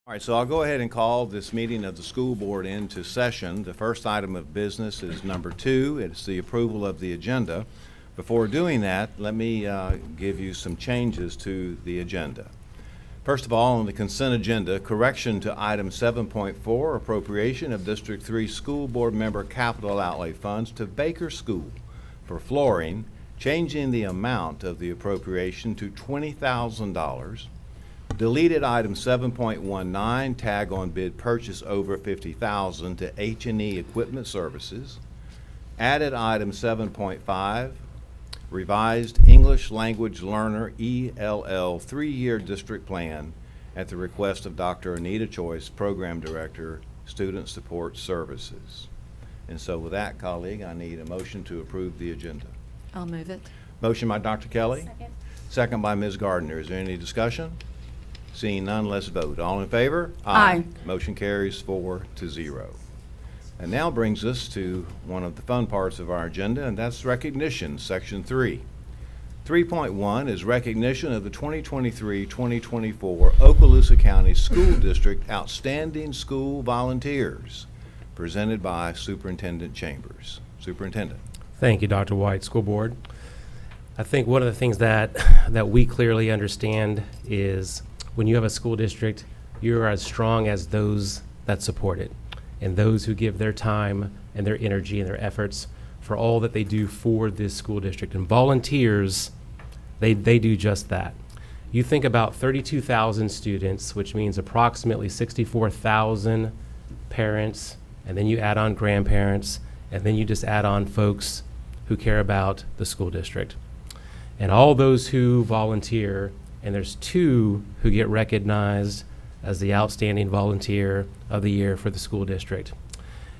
All right, so I'll go ahead and call this meeting of the school board into session. The first item of business is number 2. It's the approval of the agenda. Before doing that, let me give you some changes to the agenda. First of all, on the consent agenda, correction to item 7.4, appropriation of District 3 school board member capital outlay funds to Baker School for flooring, changing the amount of the appropriation to $20,000. Deleted item 7.19, tag on bid purchase over $50,000 to H&E Equipment Services. Added item 7.5, revised English Language Learner ELL 3-year district plan at the request of Dr. Anita Choice, Program Director, Student Support Services. And so with that, colleague, I need a motion to approve the agenda. I'll move it. Motion by Dr. Kelly. Second. Second by Ms. Gardner. Is there any discussion? Seeing none, let's vote. All in favor? Aye. Motion carries 4-0. And now brings us to one of the fun parts of our agenda, and that's recognition, Section 3. 3.1 is recognition of the 2023-2024 Okaloosa County School District Outstanding School Volunteers, presented by Superintendent Chambers. Superintendent. Thank you, Dr. White, School Board. I think one of the things that we clearly understand is when you have a school district, you're as strong as those that support it and those who give their time and their energy and their efforts for all that they do for this school district. And volunteers, they do just that. You think about 32,000 students, which means approximately 64,000 parents, and then you add on grandparents, and then you just add on folks who care about the school district. And all those who volunteer, and there's 2 who get recognized as the Outstanding Volunteer of the Year for the school district.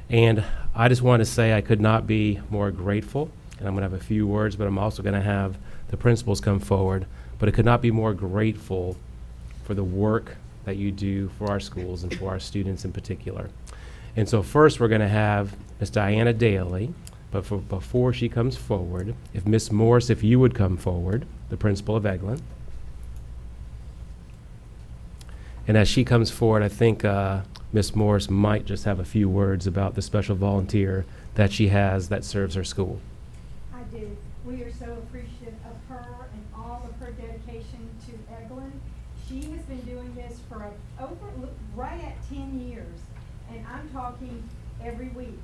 And I just want to say I could not be more grateful, and I'm going to have a few words, but I'm also going to have the principals come forward, but I could not be more grateful for the work that you do for our schools and for our students in particular. And so first we're going to have Ms. Diana Daly, but before she comes forward, if Ms. Morris, if you would come forward, the principal of Eglin. And as she comes forward, I think Ms. Morris might just have a few words about the special volunteer that she has that serves her school. I do. We are so appreciative of her and all of her dedication to Eglin. She has been doing this for right at 10 years, and I'm talking every week.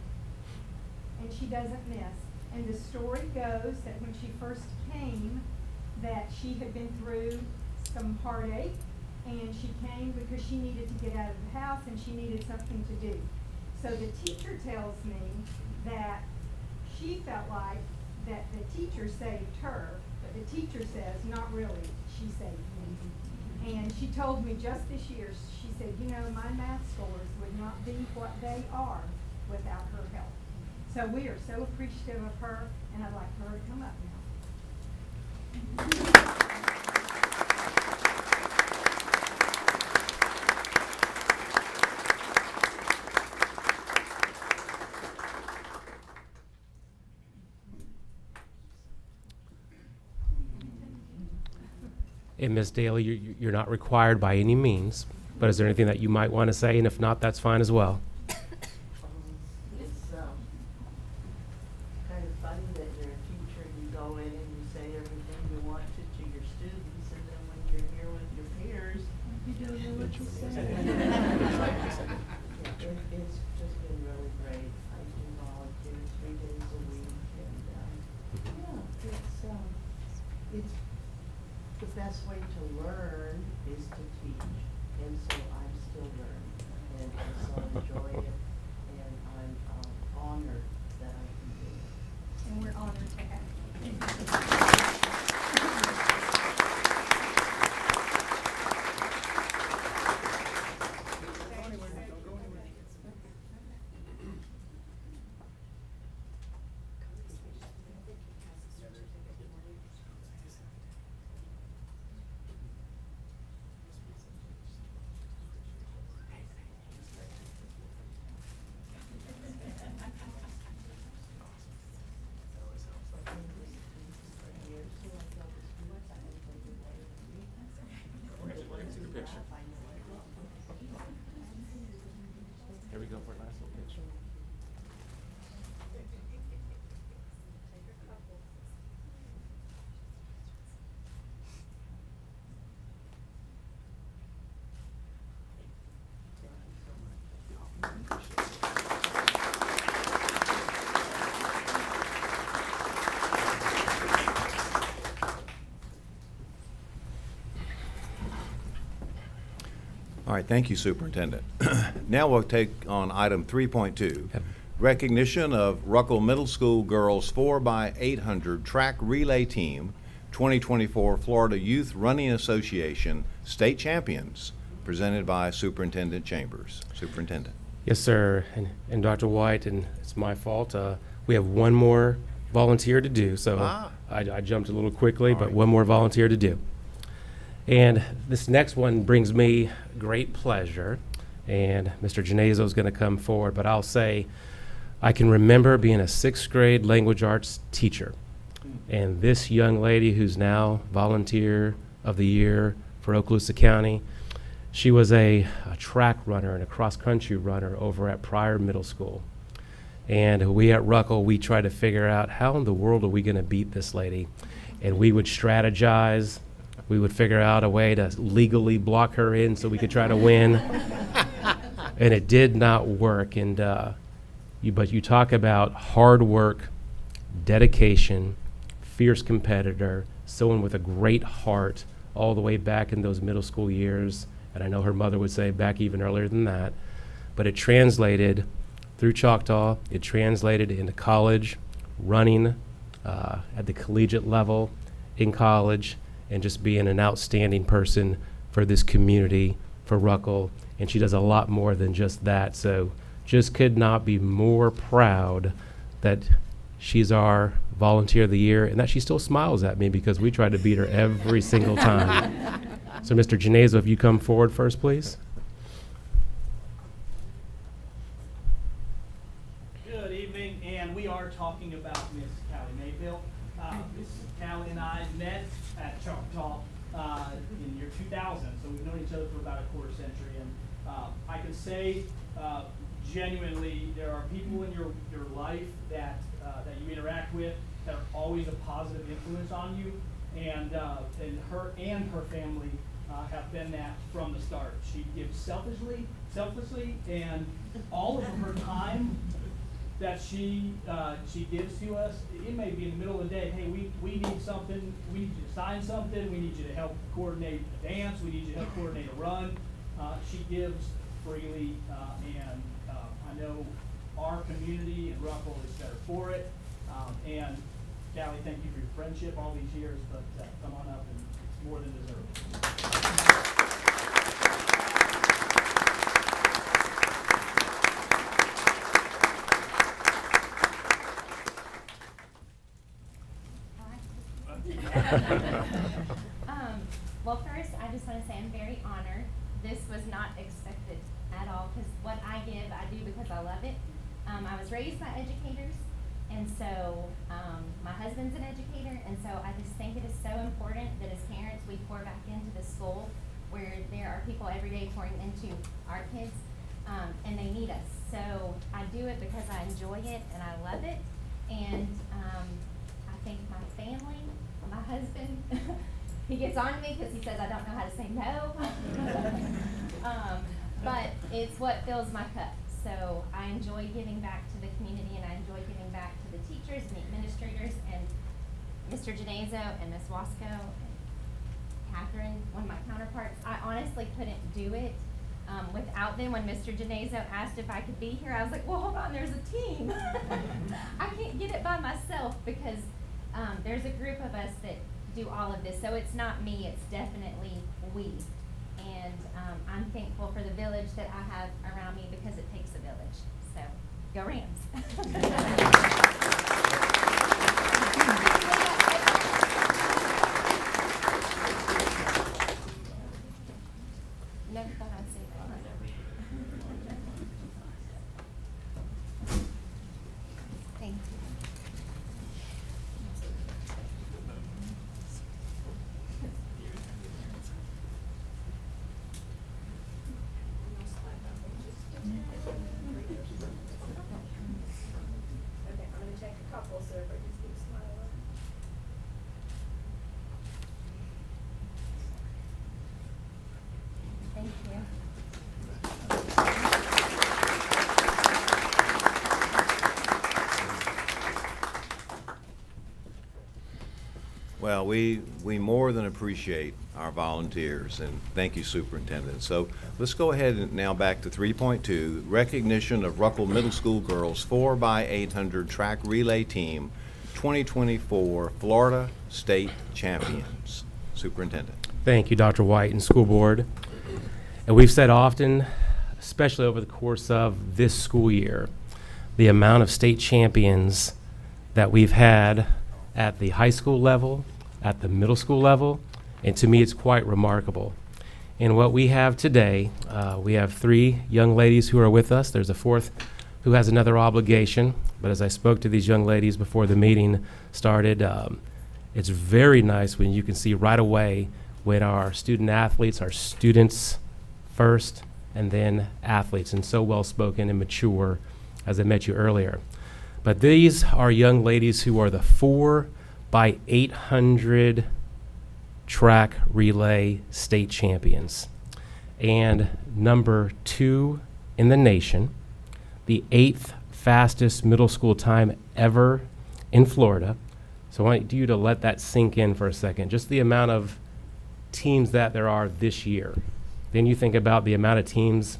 And she doesn't miss. And the story goes that when she first came, that she had been through some heartache, and she came because she needed to get out of the house and she needed something to do. So the teacher tells me that she felt like that the teacher saved her, but the teacher says, not really, she saved me. And she told me just this year, she said, you know, my math scores would not be what they are without her help. So we are so appreciative of her, and I'd like for her to come up now. And Ms. Daly, you're not required by any means, but is there anything that you might want to say? And if not, that's fine as well. It's kind of funny that you're a teacher, you go in and you say everything you want to your students, and then when you're here with your peers, you don't know what to say. It's just been really great. I do volunteer 3 days a week, and it's the best way to learn is to teach, and so I'm still learning, and I so enjoy it, and I'm honored that I can do it. And we're honored to have you. All right, thank you, Superintendent. Now we'll take on item 3.2, recognition of Ruckle Middle School Girls 4x800 Track Relay Team 2024 Florida Youth Running Association State Champions, presented by Superintendent Chambers. Superintendent. Yes, sir. And Dr. White, and it's my fault, we have one more volunteer to do, so I jumped a little quickly, All but right. one more volunteer to do. And this next one brings me great pleasure, and Mr. Genazo is going to come forward, but I'll say I can remember being a sixth grade language arts teacher, and this young lady who's now volunteer of the year for Okaloosa County, she was a track runner and a cross-country runner over at Pryor Middle School. And we at Ruckle, we tried to figure out how in the world are we going to beat this lady. And we would strategize. We would figure out a way to legally block her in so we could try to win. And it did not work. And but you talk about hard work, dedication, fierce competitor, someone with a great heart all the way back in those middle school years. And I know her mother would say back even earlier than that. But it translated through Choctaw. It translated into college, running at the collegiate level in college, and just being an outstanding person for this community, for Ruckle. And she does a lot more than just that. So just could not be more proud that she's our volunteer of the year and that she still smiles at me because we try to beat her every single time. So Mr. Genazo, if you come forward first, please. Good evening, and we are talking about Miss Callie Mayfield. Miss Callie and I met at Choctaw in year 2000, so we've known each other for about a quarter century. And I can say genuinely, there are people in your life that you interact with that are always a positive influence on you, and her and her family have been that from the start. She gives selflessly, and all of her time that she gives to us, it may be in the middle of the day, hey, we need something, we need you to sign something, we need you to help coordinate a dance, we need you to help coordinate a run. She gives freely, and I know our community and Ruckle is better for it. And Callie, thank you for your friendship all these years, but come on up, and it's more than deserved. Well, first, I just want to say I'm very honored. This was not expected at all, because what I give, I do because I love it. I was raised by educators, and so my husband's an educator, and so I just think it is so important that as parents, we pour back into the school where there are people every day pouring into our kids, and they need us. So I do it because I enjoy it and I love it, and I think my family, my husband, he gets on me because he says I don't know how to say no. But it's what fills my cup. So I enjoy giving back to the community, and I enjoy giving back to the teachers and the administrators and Mr. Genazo and Ms. Wasco and Catherine, one of my counterparts. I honestly couldn't do it without them. When Mr. Genazo asked if I could be here, I was like, well, hold on, there's a team. I can't get it by myself because there's a group of us that do all of this. So it's not me, it's definitely we. And I'm thankful for the village that I have around me because it takes a village. So, go Rams. Never thought I'd say that. Thank you. Okay, I'm gonna take a couple, so everybody just keep smiling. Thank you. Well, we more than appreciate our volunteers, and thank you, Superintendent. So let's go ahead and now back to 3.2, recognition of Ruckle Middle School Girls 4x800 Track Relay Team 2024 Florida State Champions. Superintendent. Thank you, Dr. White and School Board. And we've said often, especially over the course of this school year, the amount of state champions that we've had at the high school level, at the middle school level, and to me it's quite remarkable. And what we have today, we have 3 young ladies who are with us. There's a 4th who has another obligation, but as I spoke to these young ladies before the meeting started, it's very nice when you can see right away when our student athletes, our students first, and then athletes, and so well-spoken and mature, as I met you earlier. But these are young ladies who are the 4x800 track relay state champions, and number 2 in the nation, the 8th fastest middle school time ever in Florida. So I want you to let that sink in for a second, just the amount of teams that there are this year. Then you think about the amount of teams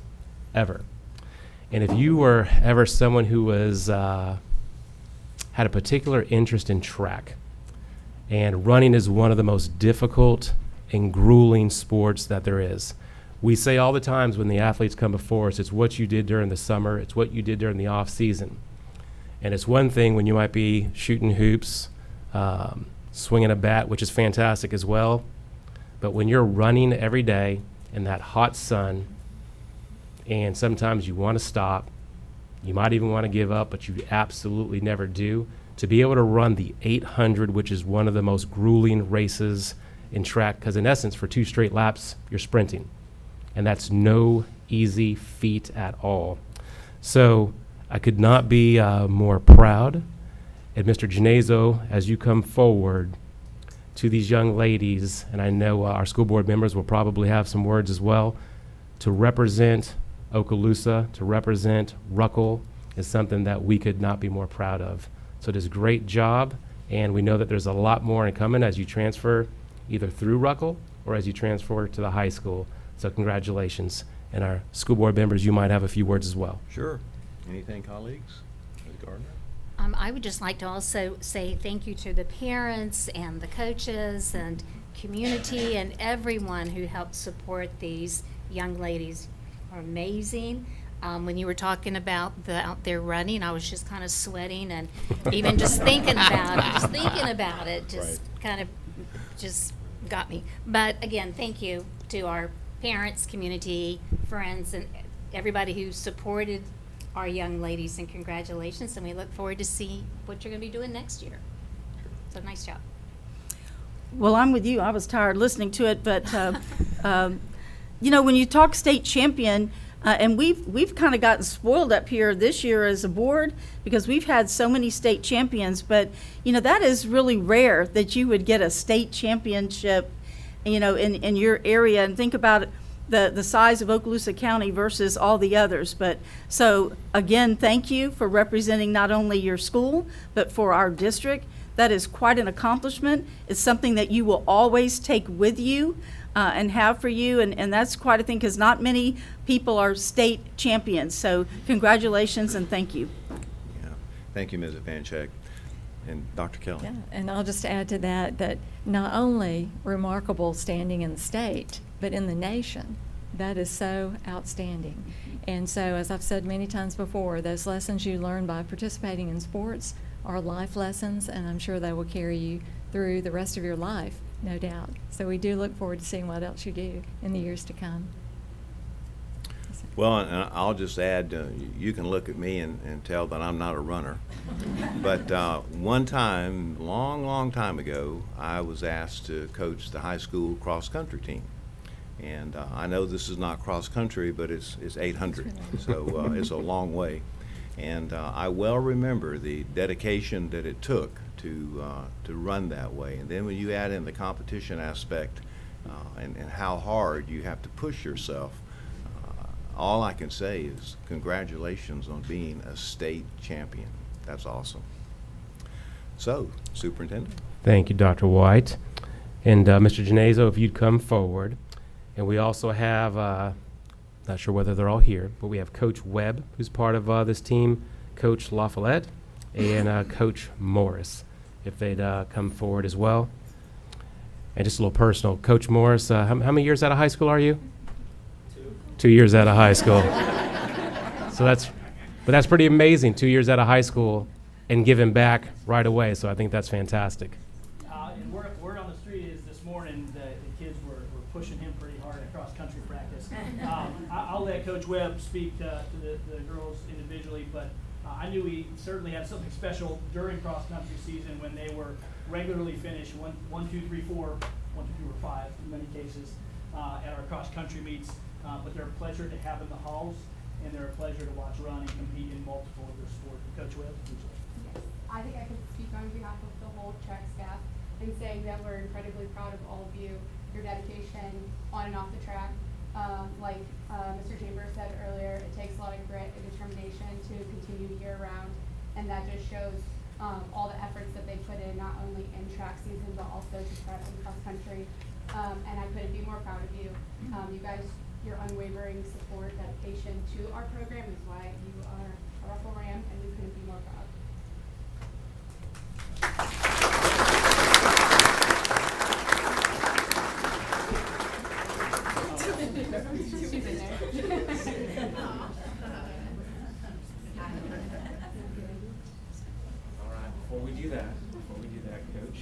ever. And if you were ever someone who was had a particular interest in track, and running is one of the most difficult and grueling sports that there is. We say all the times when the athletes come before us, it's what you did during the summer, it's what you did during the off season. And it's one thing when you might be shooting hoops, swinging a bat, which is fantastic as well. But when you're running every day in that hot sun, and sometimes you want to stop, you might even want to give up, but you absolutely never do. To be able to run the 800, which is one of the most grueling races in track, because in essence, for 2 straight laps, you're sprinting. And that's no easy feat at all. So I could not be more proud. And Mr. Genezo, as you come forward to these young ladies, and I know our school board members will probably have some words as well, to represent Okaloosa, to represent Ruckle, is something that we could not be more proud of. So it is a great job, and we know that there's a lot more in coming as you transfer either through Ruckle or as you transfer to the high school. So congratulations. And our school board members, you might have a few words as well. Sure. Anything, colleagues? Ms. Gardner? I would just like to also say thank you to the parents and the coaches and community and everyone who helped support these young ladies. Are amazing. When you were talking about the out there running, I was just kind of sweating, and even just thinking about it, just kind of just got me. But again, thank you to our parents, community, friends, and everybody who supported our young ladies, and congratulations, and we look forward to see what you're going to be doing next year. So nice job. Well, I'm with you. I was tired listening to it, but you know, when you talk state champion, and we've kind of gotten spoiled up here this year as a board because we've had so many state champions. But you know, that is really rare that you would get a state championship, you know, in your area. And think about the size of Okaloosa County versus all the others. But so again, thank you for representing not only your school but for our district. That is quite an accomplishment. It's something that you will always take with you and have for you, and that's quite a thing because not many people are state champions. So congratulations and thank you. Yeah. Thank you, Ms. Vanchek. And Dr. Kelly? Yeah, and I'll just add to that that not only remarkable standing in the state, but in the nation. That is so outstanding. And so, as I've said many times before, those lessons you learn by participating in sports are life lessons, and I'm sure they will carry you through the rest of your life, no doubt. So we do look forward to seeing what else you do in the years to come. Well, and I'll just add, you can look at me and tell that I'm not a runner. But one time, long time ago, I was asked to coach the high school cross-country team. And I know this is not cross-country, but it's 800, so it's a long way. And I well remember the dedication that it took to run that way. And then when you add in the competition aspect and how hard you have to push yourself, all I can say is congratulations on being a state champion. That's awesome. So, Superintendent? Thank you, Dr. White. And Mr. Genazo, if you'd come forward. And we also have, not sure whether they're all here, but we have Coach Webb, who's part of this team, Coach LaFollette, and Coach Morris, if they'd come forward as well. And just a little personal, Coach Morris, how many years out of high school are you? 2 years out of high school. So that's pretty amazing, 2 years out of high school and giving back right away. So I think that's fantastic. And word on the street is this morning the kids were pushing him pretty hard at cross-country practice. I'll let Coach Webb speak to the girls individually, but I knew he certainly had something special during cross-country season when they were regularly finished 1, 2, 3, 4, 1, 2, 3, or 5 in many cases at our cross-country meets. But they're a pleasure to have in the halls, and they're a pleasure to watch run and compete in multiple of their sports. Coach Webb? Yes, I think I could speak on behalf of the whole track staff in saying that we're incredibly proud of all of you, your dedication on and off the track. Like Mr. Chambers said earlier, it takes a lot of grit and determination to continue year round, and that just shows all the efforts that they put in, not only in track season, but also to prep and cross country. And I couldn't be more proud of you. You guys, your unwavering support, dedication to our program is why you are a Russell Ram, and we couldn't be more proud. She's in there. All right, before we do that, Coach,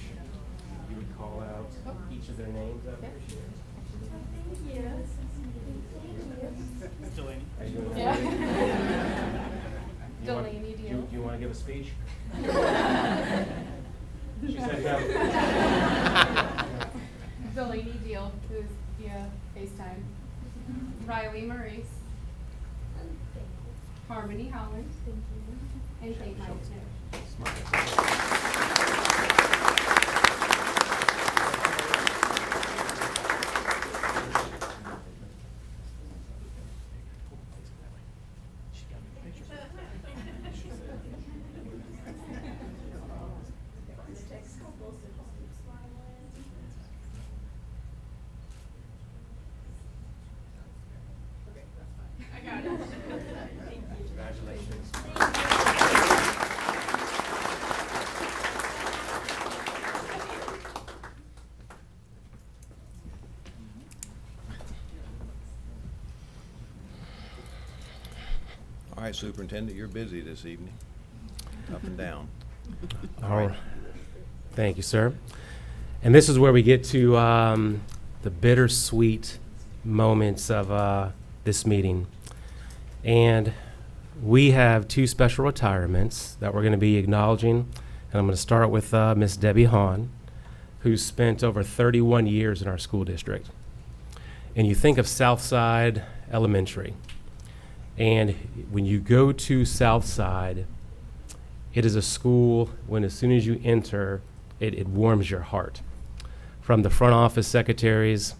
you would call out each of their names up here. Delaney. Are you gonna- Yeah. You want- Delaney do Deal. you want to give a speech? She said no. Delaney Deal, who's via FaceTime. Riley Maurice. Harmony Holland. And Kate Meisner. Congratulations. All right, Superintendent, you're busy this evening, up and down. All right. Thank you, sir. And this is where we get to the bittersweet moments of this meeting. And we have 2 special retirements that we're going to be acknowledging. And I'm going to start with Miss Debbie Hahn, who spent over 31 years in our school district. And you think of Southside Elementary. And when you go to Southside, it is a school when as soon as you enter, it warms your heart. From the front office secretaries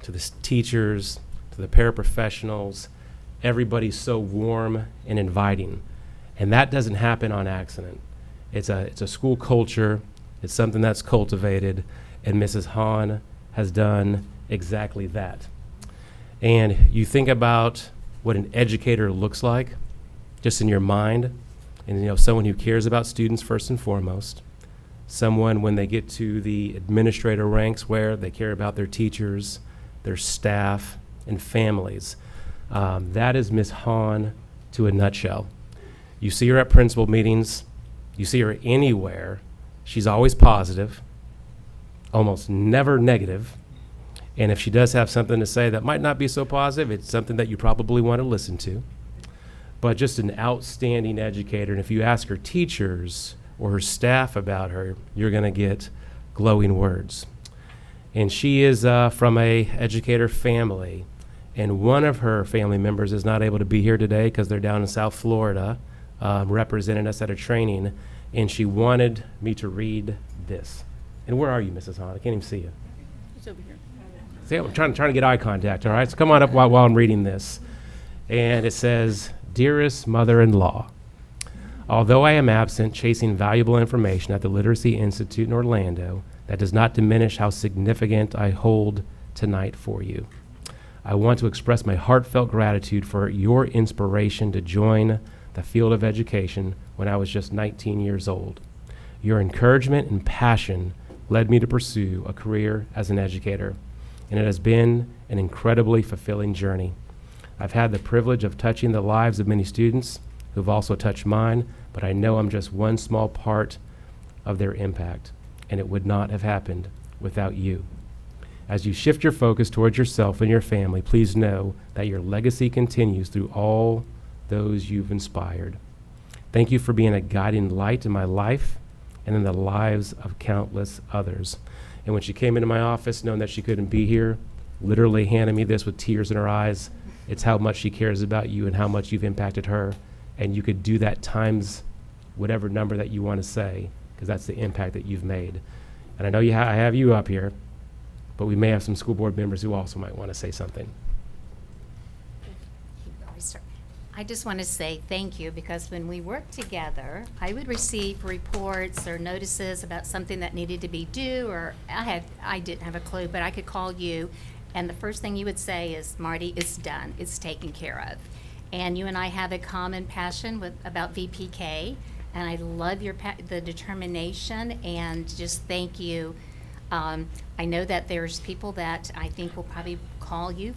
to the teachers to the paraprofessionals, everybody's so warm and inviting. And that doesn't happen on accident. It's a school culture. It's something that's cultivated, and Mrs. Hahn has done exactly that. And you think about what an educator looks like, just in your mind, and someone who cares about students first and foremost, someone when they get to the administrator ranks where they care about their teachers, their staff, and families. That is Ms. Hahn to a nutshell. You see her at principal meetings, you see her anywhere, she's always positive, almost never negative. And if she does have something to say that might not be so positive, it's something that you probably want to listen to. But just an outstanding educator. And if you ask her teachers or her staff about her, you're going to get glowing words. And she is from a educator family. And one of her family members is not able to be here today because they're down in South Florida representing us at a training. And she wanted me to read this. And where are you, Mrs. Hahn? I can't even see you. It's over here. See, I'm trying to get eye contact, all right? So come on up while I'm reading this. And it says, "Dearest mother-in-law, although I am absent chasing valuable information at the Literacy Institute in Orlando, That does not diminish how significant I hold tonight for you. I want to express my heartfelt gratitude for your inspiration to join the field of education when I was just 19 years old. Your encouragement and passion led me to pursue a career as an educator, and it has been an incredibly fulfilling journey. I've had the privilege of touching the lives of many students who've also touched mine, but I know I'm just one small part of their impact, and it would not have happened without you. As you shift your focus towards yourself and your family, please know that your legacy continues through all those you've inspired. Thank you for being a guiding light in my life and in the lives of countless others. And when she came into my office, knowing that she couldn't be here, literally handed me this with tears in her eyes. It's how much she cares about you and how much you've impacted her. And you could do that times whatever number that you want to say, because that's the impact that you've made. And I know I have you up here, but we may have some school board members who also might want to say something. I just want to say thank you, because when we worked together, I would receive reports or notices about something that needed to be due, or I didn't have a clue, but I could call you, and the first thing you would say is, Marty, it's done, it's taken care of. And you and I have a common passion about VPK, and I love the determination, and just thank you. I know that there's people that I think will probably call you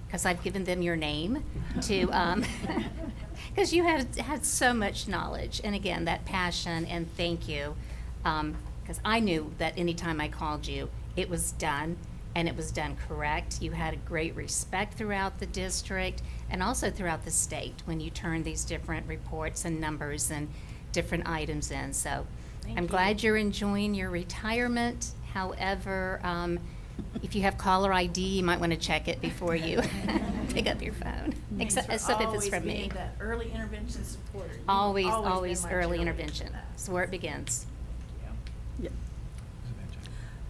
because I've given them your name to, because you have had so much knowledge, and again, that passion, and thank you. Because I knew that anytime I called you, it was done, and it was done correct. You had a great respect throughout the district, and also throughout the state when you turned these different reports and numbers and different items in. So I'm glad you're enjoying your retirement. However, if you have caller ID, you might want to check it before you pick up your phone, except if it's from me. That early intervention supporter. You've Always been my early cheerleader intervention. for that. It's where it begins.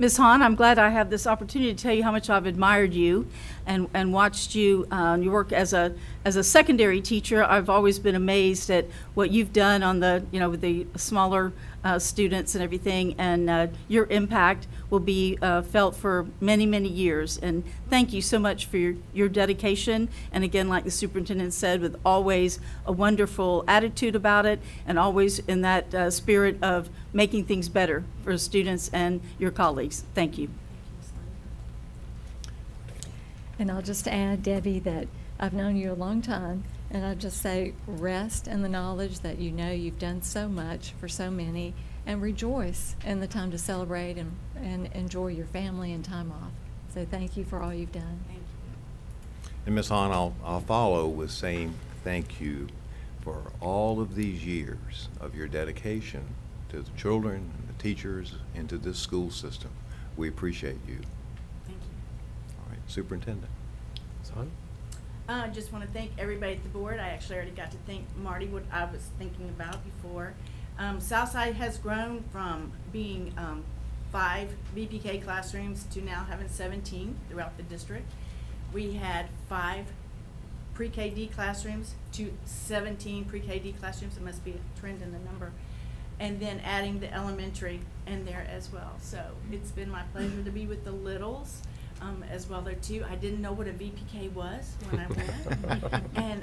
Ms. Hahn, I'm glad I have this opportunity to tell you how much I've admired you and watched you, you work as a secondary teacher. I've always been amazed at what you've done on with the smaller students and everything, and your impact will be felt for many, many years. And thank you so much for your dedication. And again, like the superintendent said, with always a wonderful attitude about it, and always in that spirit of making things better for students and your colleagues. Thank you. And I'll just add, Debbie, that I've known you a long time, and I'll just say rest in the knowledge that you know you've done so much for so many, and rejoice in the time to celebrate and enjoy your family and time off. So thank you for all you've done. Thank you. And Ms. Hahn, I'll follow with saying thank you for all of these years of your dedication to the children, and the teachers, and to this school system. We appreciate you. Thank you. All right, Superintendent. Son? I just want to thank everybody at the board. I actually already got to thank Marty, what I was thinking about before. Southside has grown from being 5 VPK classrooms to now having 17 throughout the district. We had 5 pre-KD classrooms to 17 pre-KD classrooms. It must be a trend in the number. And then adding the elementary in there as well. So it's been my pleasure to be with the littles as well there too. I didn't know what a VPK was when I went. And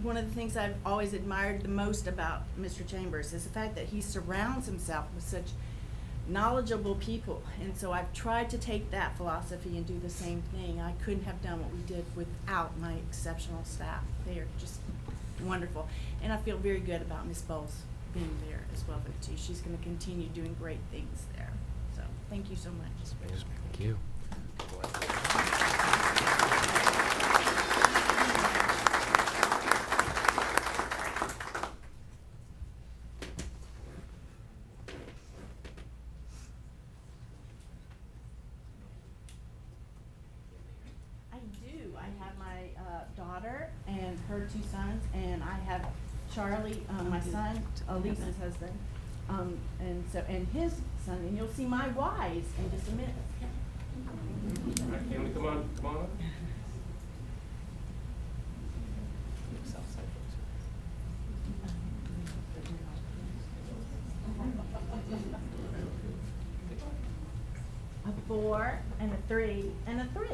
one of the things I've always admired the most about Mr. Chambers is the fact that he surrounds himself with such knowledgeable people. And so I've tried to take that philosophy and do the same thing. I couldn't have done what we did without my exceptional staff. They are just wonderful. And I feel very good about Ms. Bowles being there as well too. She's going to continue doing great things there. So thank you so much. Thank you. I do. I have my daughter and her 2 sons, and I have Charlie, my son, Lisa's husband, and his son, and you'll see my Y's in just a minute. Can we come on up? 4, and a 3, and a 3.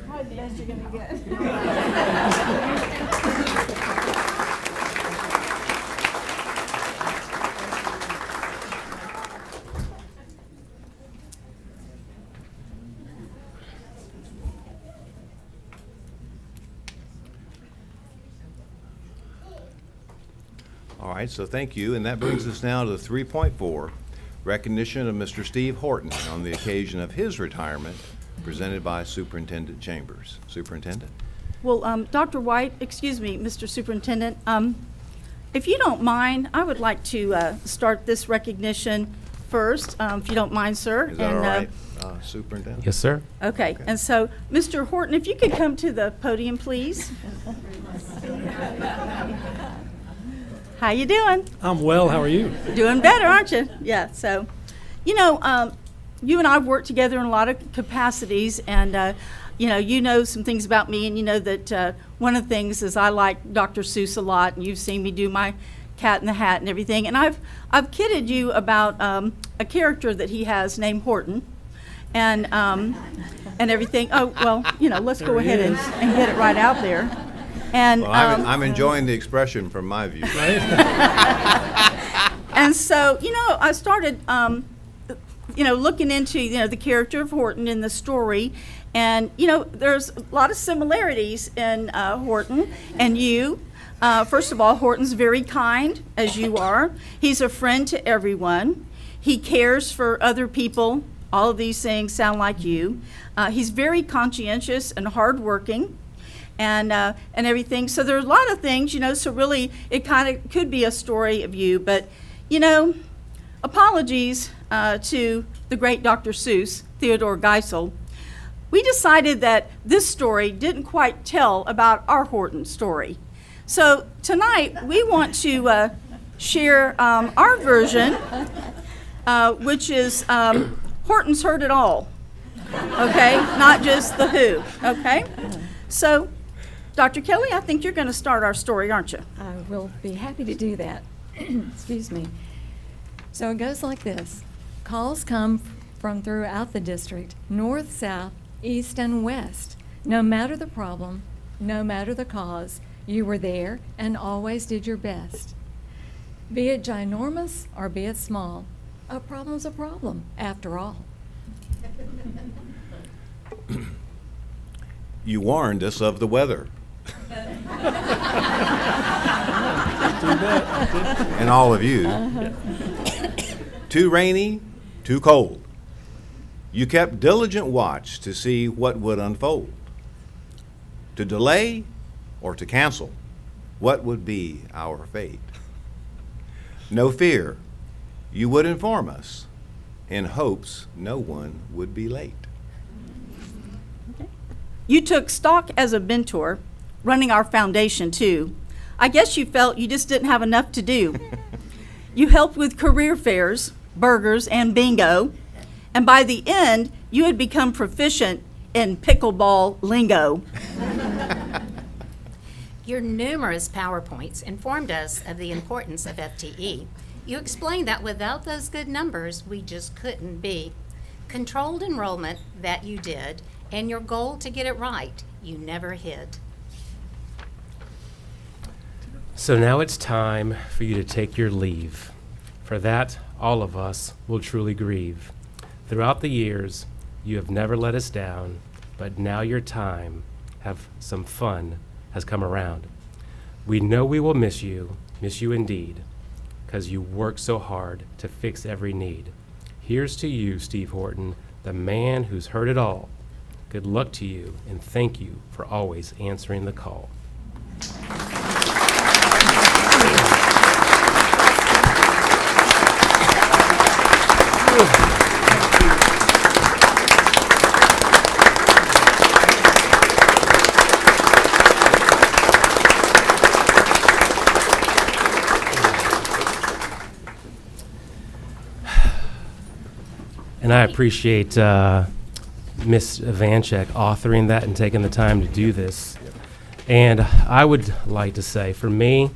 Probably the best you're gonna get. All right, so thank you, and that brings us now to 3.4, recognition of Mr. Steve Horton on the occasion of his retirement, presented by Superintendent Chambers. Superintendent? Well, Dr. White, excuse me, Mr. Superintendent, if you don't mind, I would like to start this recognition first, if you don't mind, sir. Is that all And, right, Superintendent? Yes, sir. Okay, Okay. and so, Mr. Horton, if you could come to the podium, please. How you doing? I'm well, how are you? Doing better, aren't you? Yeah, so, you know, you and I have worked together in a lot of capacities, and, you know some things about me, and you know that one of the things is I like Dr. Seuss a lot, and you've seen me do my Cat in the Hat and everything, and I've kidded you about a character that he has named Horton, and everything. Oh, well, let's go ahead and get it right out there. And Well, I'm enjoying the expression from my view. And so, I started, looking into, the character of Horton in the story. And, there's a lot of similarities in Horton and you. First of all, Horton's very kind, as you are. He's a friend to everyone. He cares for other people. All of these things sound like you. He's very conscientious and hardworking. And everything. So there are a lot of things, so really it kind of could be a story of you. But, apologies to the great Dr. Seuss, Theodore Geisel. We decided that this story didn't quite tell about our Horton story. So tonight we want to share our version, which is Horton's Heard It All, okay? Not just the Who, okay? So, Dr. Kelly, I think you're going to start our story, aren't you? I will be happy to do that. Excuse me. So it goes like this. Calls come from throughout the district, north, south, east, and west. No matter the problem, no matter the cause, you were there and always did your best. Be it ginormous or be it small, a problem's a problem, after all. You warned us of the weather. And all of you. Too rainy, too cold. You kept diligent watch to see what would unfold. To delay or to cancel, what would be our fate? No fear, you would inform us, in hopes no one would be late. You took stock as a mentor, running our foundation too. I guess you felt you just didn't have enough to do. You helped with career fairs, burgers, and bingo. And by the end, you had become proficient in pickleball lingo. Your numerous PowerPoints informed us of the importance of FTE. You explained that without those good numbers, we just couldn't be. Controlled enrollment, that you did, and your goal to get it right, you never hid. So now it's time for you to take your leave. For that, all of us will truly grieve. Throughout the years, you have never let us down, but now your time, have some fun, has come around. We know we will miss you indeed, 'cause you work so hard to fix every need. Here's to you, Steve Horton, the man who's heard it all. Good luck to you, and thank you for always answering the call. And I appreciate Ms. Vanchek authoring that and taking the time to do this. And I would like to say, for me,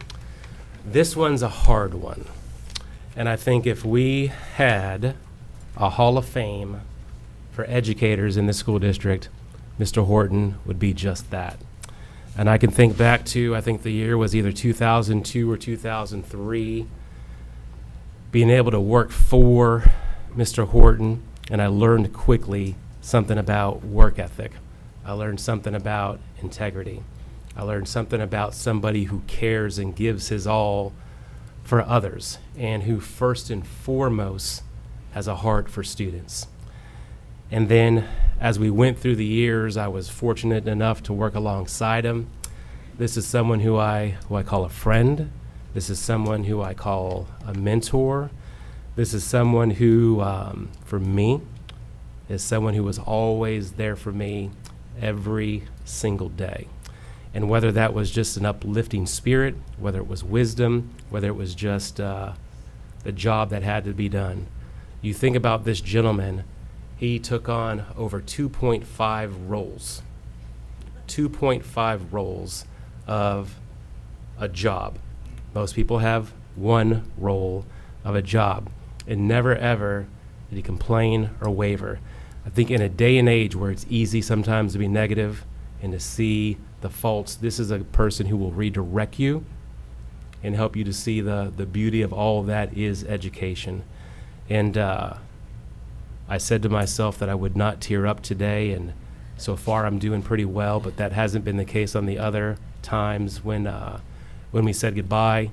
this one's a hard one. And I think if we had a Hall of Fame for educators in the school district, Mr. Horton would be just that. And I can think back to, I think the year was either 2002 or 2003, being able to work for Mr. Horton, and I learned quickly something about work ethic. I learned something about integrity. I learned something about somebody who cares and gives his all for others, and who first and foremost has a heart for students. And then as we went through the years, I was fortunate enough to work alongside him. This is someone who I call a friend. This is someone who I call a mentor. This is someone who, for me, is someone who was always there for me every single day. And whether that was just an uplifting spirit, whether it was wisdom, whether it was just the job that had to be done. You think about this gentleman, he took on over 2.5 roles. 2.5 roles of a job. Most people have one role of a job. And never ever did he complain or waver. I think in a day and age where it's easy sometimes to be negative and to see the faults, this is a person who will redirect you and help you to see the beauty of all that is education. And I said to myself that I would not tear up today, and so far I'm doing pretty well, but that hasn't been the case on the other times when we said goodbye.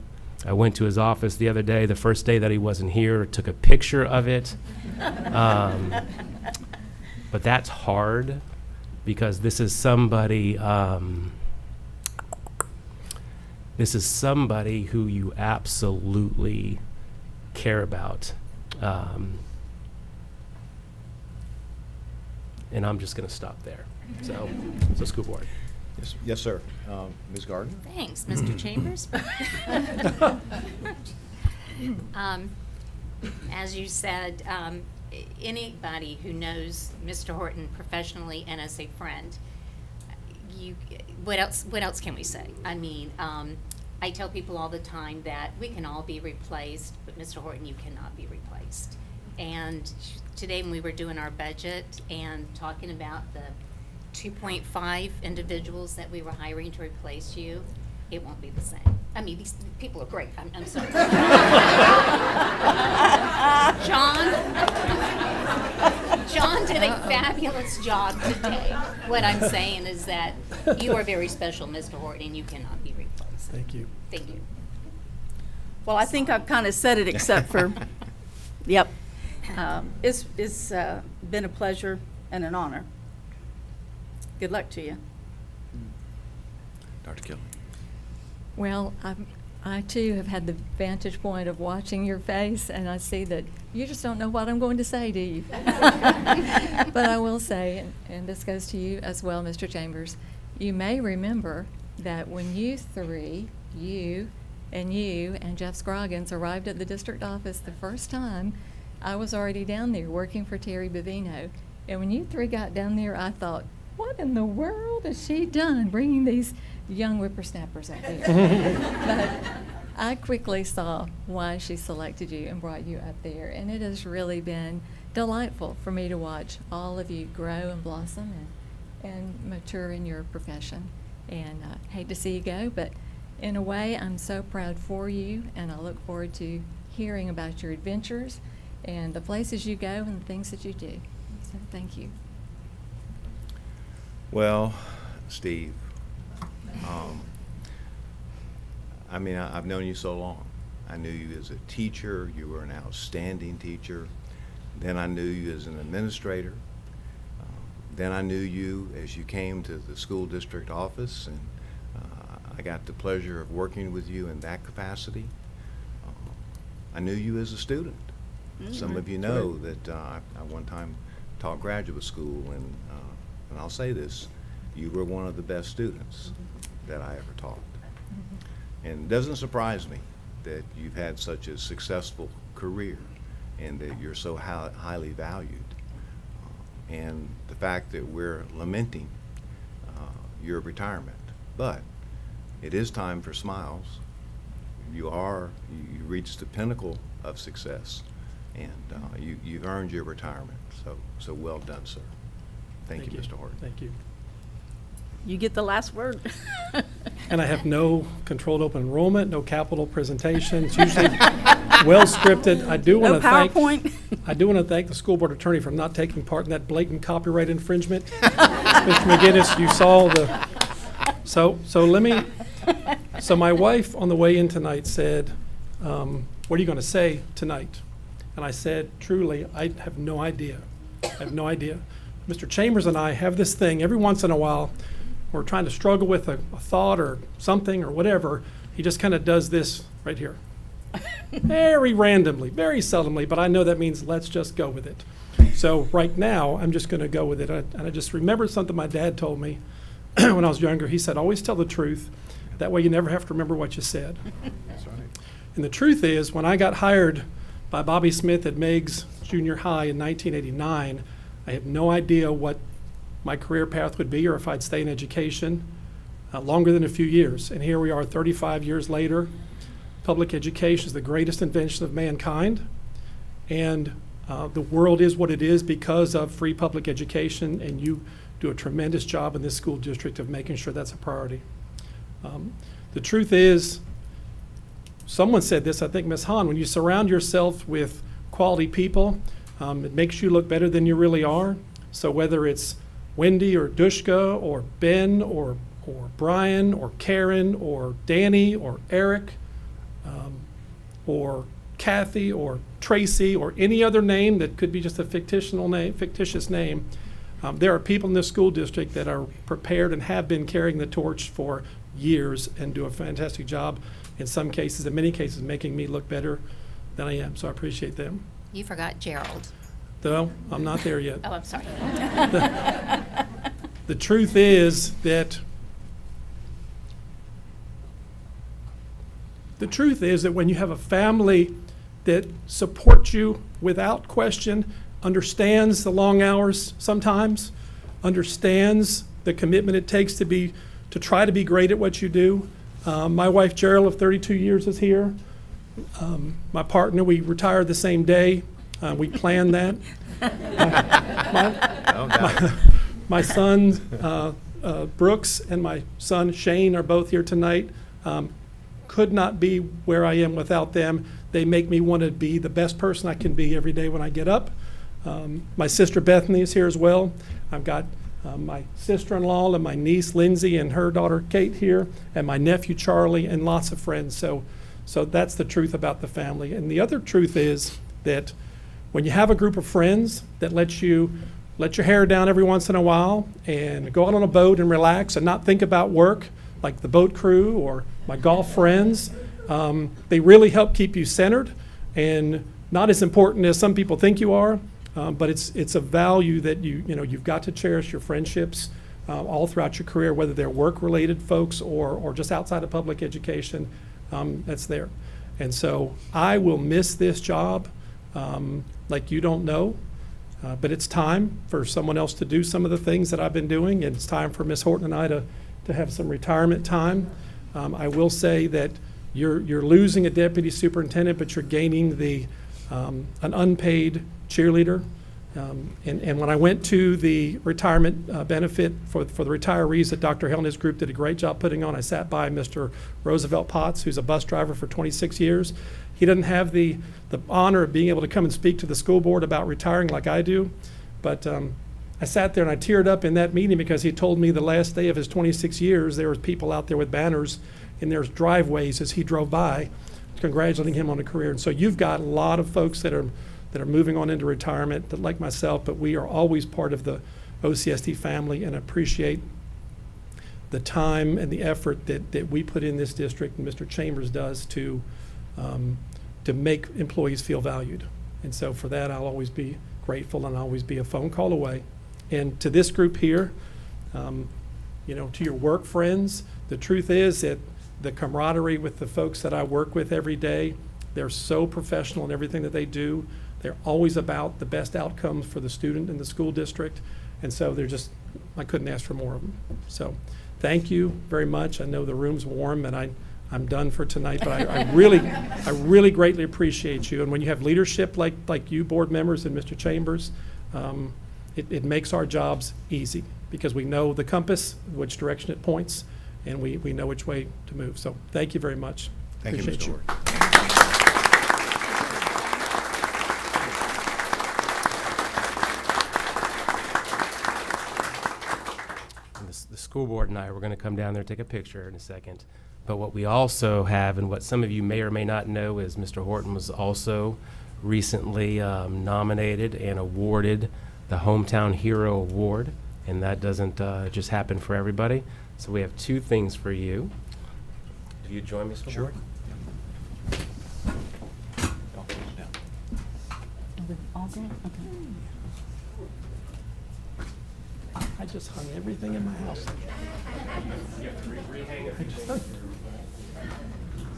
I went to his office the other day, the first day that he wasn't here, took a picture of it. But that's hard because this is somebody who you absolutely care about. And I'm just going to stop there. So school board. Yes, sir. Ms. Garden? Thanks, Mr. Chambers. As you said, anybody who knows Mr. Horton professionally and as a friend, what else can we say? I mean, I tell people all the time that we can all be replaced, but Mr. Horton, you cannot be replaced. And today when we were doing our budget and talking about the 2.5 individuals that we were hiring to replace you, it won't be the same. I mean, these people are great. I'm sorry. John did a fabulous job today. What I'm saying is that you are very special, Mr. Horton, and you cannot be replaced. Thank you. Thank you. Well, I think I've kind of said it except for, yep. It's been a pleasure and an honor. Good luck to you. Dr. Kelly? Well, I too have had the vantage point of watching your face, and I see that you just don't know what I'm going to say, do you? But I will say, and this goes to you as well, Mr. Chambers, you may remember that when you three, you and Jeff Scroggins arrived at the district office the first time, I was already down there working for Terry Bovino. And when you three got down there, I thought, what in the world has she done bringing these young whippersnappers up there? But I quickly saw why she selected you and brought you up there. And it has really been delightful for me to watch all of you grow and blossom and mature in your profession. And I hate to see you go, but in a way, I'm so proud for you, and I look forward to hearing about your adventures and the places you go and the things that you do. So thank you. Well, Steve, I mean, I've known you so long. I knew you as a teacher. You were an outstanding teacher. Then I knew you as an administrator. Then I knew you as you came to the school district office, and I got the pleasure of working with you in that capacity. I knew you as a student. Some of you know that I one time taught graduate school, and I'll say this, you were one of the best students that I ever taught. And it doesn't surprise me that you've had such a successful career and that you're so highly valued. And the fact that we're lamenting your retirement. But it is time for smiles. You reached the pinnacle of success, and you've earned your retirement. So well done, sir. Thank you, Mr. Horton. Thank you. You get the last word. And I have no controlled open enrollment, no capital presentations, usually well scripted. I do want No to thank. PowerPoint. I do want to thank the school board attorney for not taking part in that blatant copyright infringement. Mr. McGinnis, you saw the, so my wife on the way in tonight said, what are you going to say tonight? And I said, truly, I have no idea. I have no idea. Mr. Chambers and I have this thing every once in a while. We're trying to struggle with a thought or something or whatever. He just kind of does this right here. Very randomly, very seldomly, but I know that means let's just go with it. So right now, I'm just going to go with it. And I just remembered something my dad told me when I was younger. He said, always tell the truth. That way you never have to remember what you said. That's right. And the truth is, when I got hired by Bobby Smith at Meigs Junior High in 1989, I had no idea what my career path would be or if I'd stay in education longer than a few years. And here we are 35 years later. Public education is the greatest invention of mankind. And the world is what it is because of free public education, and you do a tremendous job in this school district of making sure that's a priority. The truth is, someone said this, I think Ms. Hahn, when you surround yourself with quality people, it makes you look better than you really are. So whether it's Wendy or Dushka or Ben or Brian or Karen or Danny or Eric or Kathy or Tracy or any other name that could be just a fictitious name, there are people in this school district that are prepared and have been carrying the torch for years and do a fantastic job, in some cases, in many cases, making me look better than I am. So I appreciate them. You forgot Gerald. Though I'm not there yet. Oh, I'm sorry. The truth is that when you have a family that supports you without question, understands the long hours sometimes, understands the commitment it takes to try to be great at what you do. My wife Gerald of 32 years is here. My partner, we retired the same day. We planned that. My son Brooks and my son Shane are both here tonight. Could not be where I am without them. They make me want to be the best person I can be every day when I get up. My sister Bethany is here as well. I've got my sister-in-law and my niece Lindsay and her daughter Kate here, and my nephew Charlie, and lots of friends. So that's the truth about the family. And the other truth is that when you have a group of friends that let your hair down every once in a while and go out on a boat and relax and not think about work, like the boat crew or my golf friends, they really help keep you centered and not as important as some people think you are. But it's a value that you've got to cherish your friendships all throughout your career, whether they're work-related folks or just outside of public education. That's there. And so I will miss this job like you don't know. But it's time for someone else to do some of the things that I've been doing, and it's time for Ms. Horton and I to have some retirement time. I will say that you're losing a deputy superintendent, but you're gaining an unpaid cheerleader. And when I went to the retirement benefit for the retirees that Dr. Hill and his group did a great job putting on, I sat by Mr. Roosevelt Potts, who's a bus driver for 26 years. He doesn't have the honor of being able to come and speak to the school board about retiring like I do. But I sat there and I teared up in that meeting because he told me the last day of his 26 years, there was people out there with banners in their driveways as he drove by, congratulating him on a career. And so you've got a lot of folks that are moving on into retirement, that like myself, but we are always part of the OCSD family and appreciate the time and the effort that we put in this district and Mr. Chambers does to make employees feel valued. And so for that, I'll always be grateful and I'll always be a phone call away. And to this group here, to your work friends, the truth is that the camaraderie with the folks that I work with every day, they're so professional in everything that they do. They're always about the best outcomes for the student and the school district. And so I couldn't ask for more of them. So thank you very much. I know the room's warm and I'm done for tonight, but I really greatly appreciate you. And when you have leadership like you, board members, and Mr. Chambers, it makes our jobs easy because we know the compass, which direction it points, and we know which way to move. So thank you very much. Thank you, Appreciate Mr. Horton. And the school board and I, we're going to come down there, take a picture in a second. But what we also have, and what some of you may or may not know, is Mr. Horton was also recently nominated and awarded the Hometown Hero Award, and that doesn't just happen for everybody. So we have two things for you. Do you join me, Mr. Sure. Horton? I just hung everything in my house. So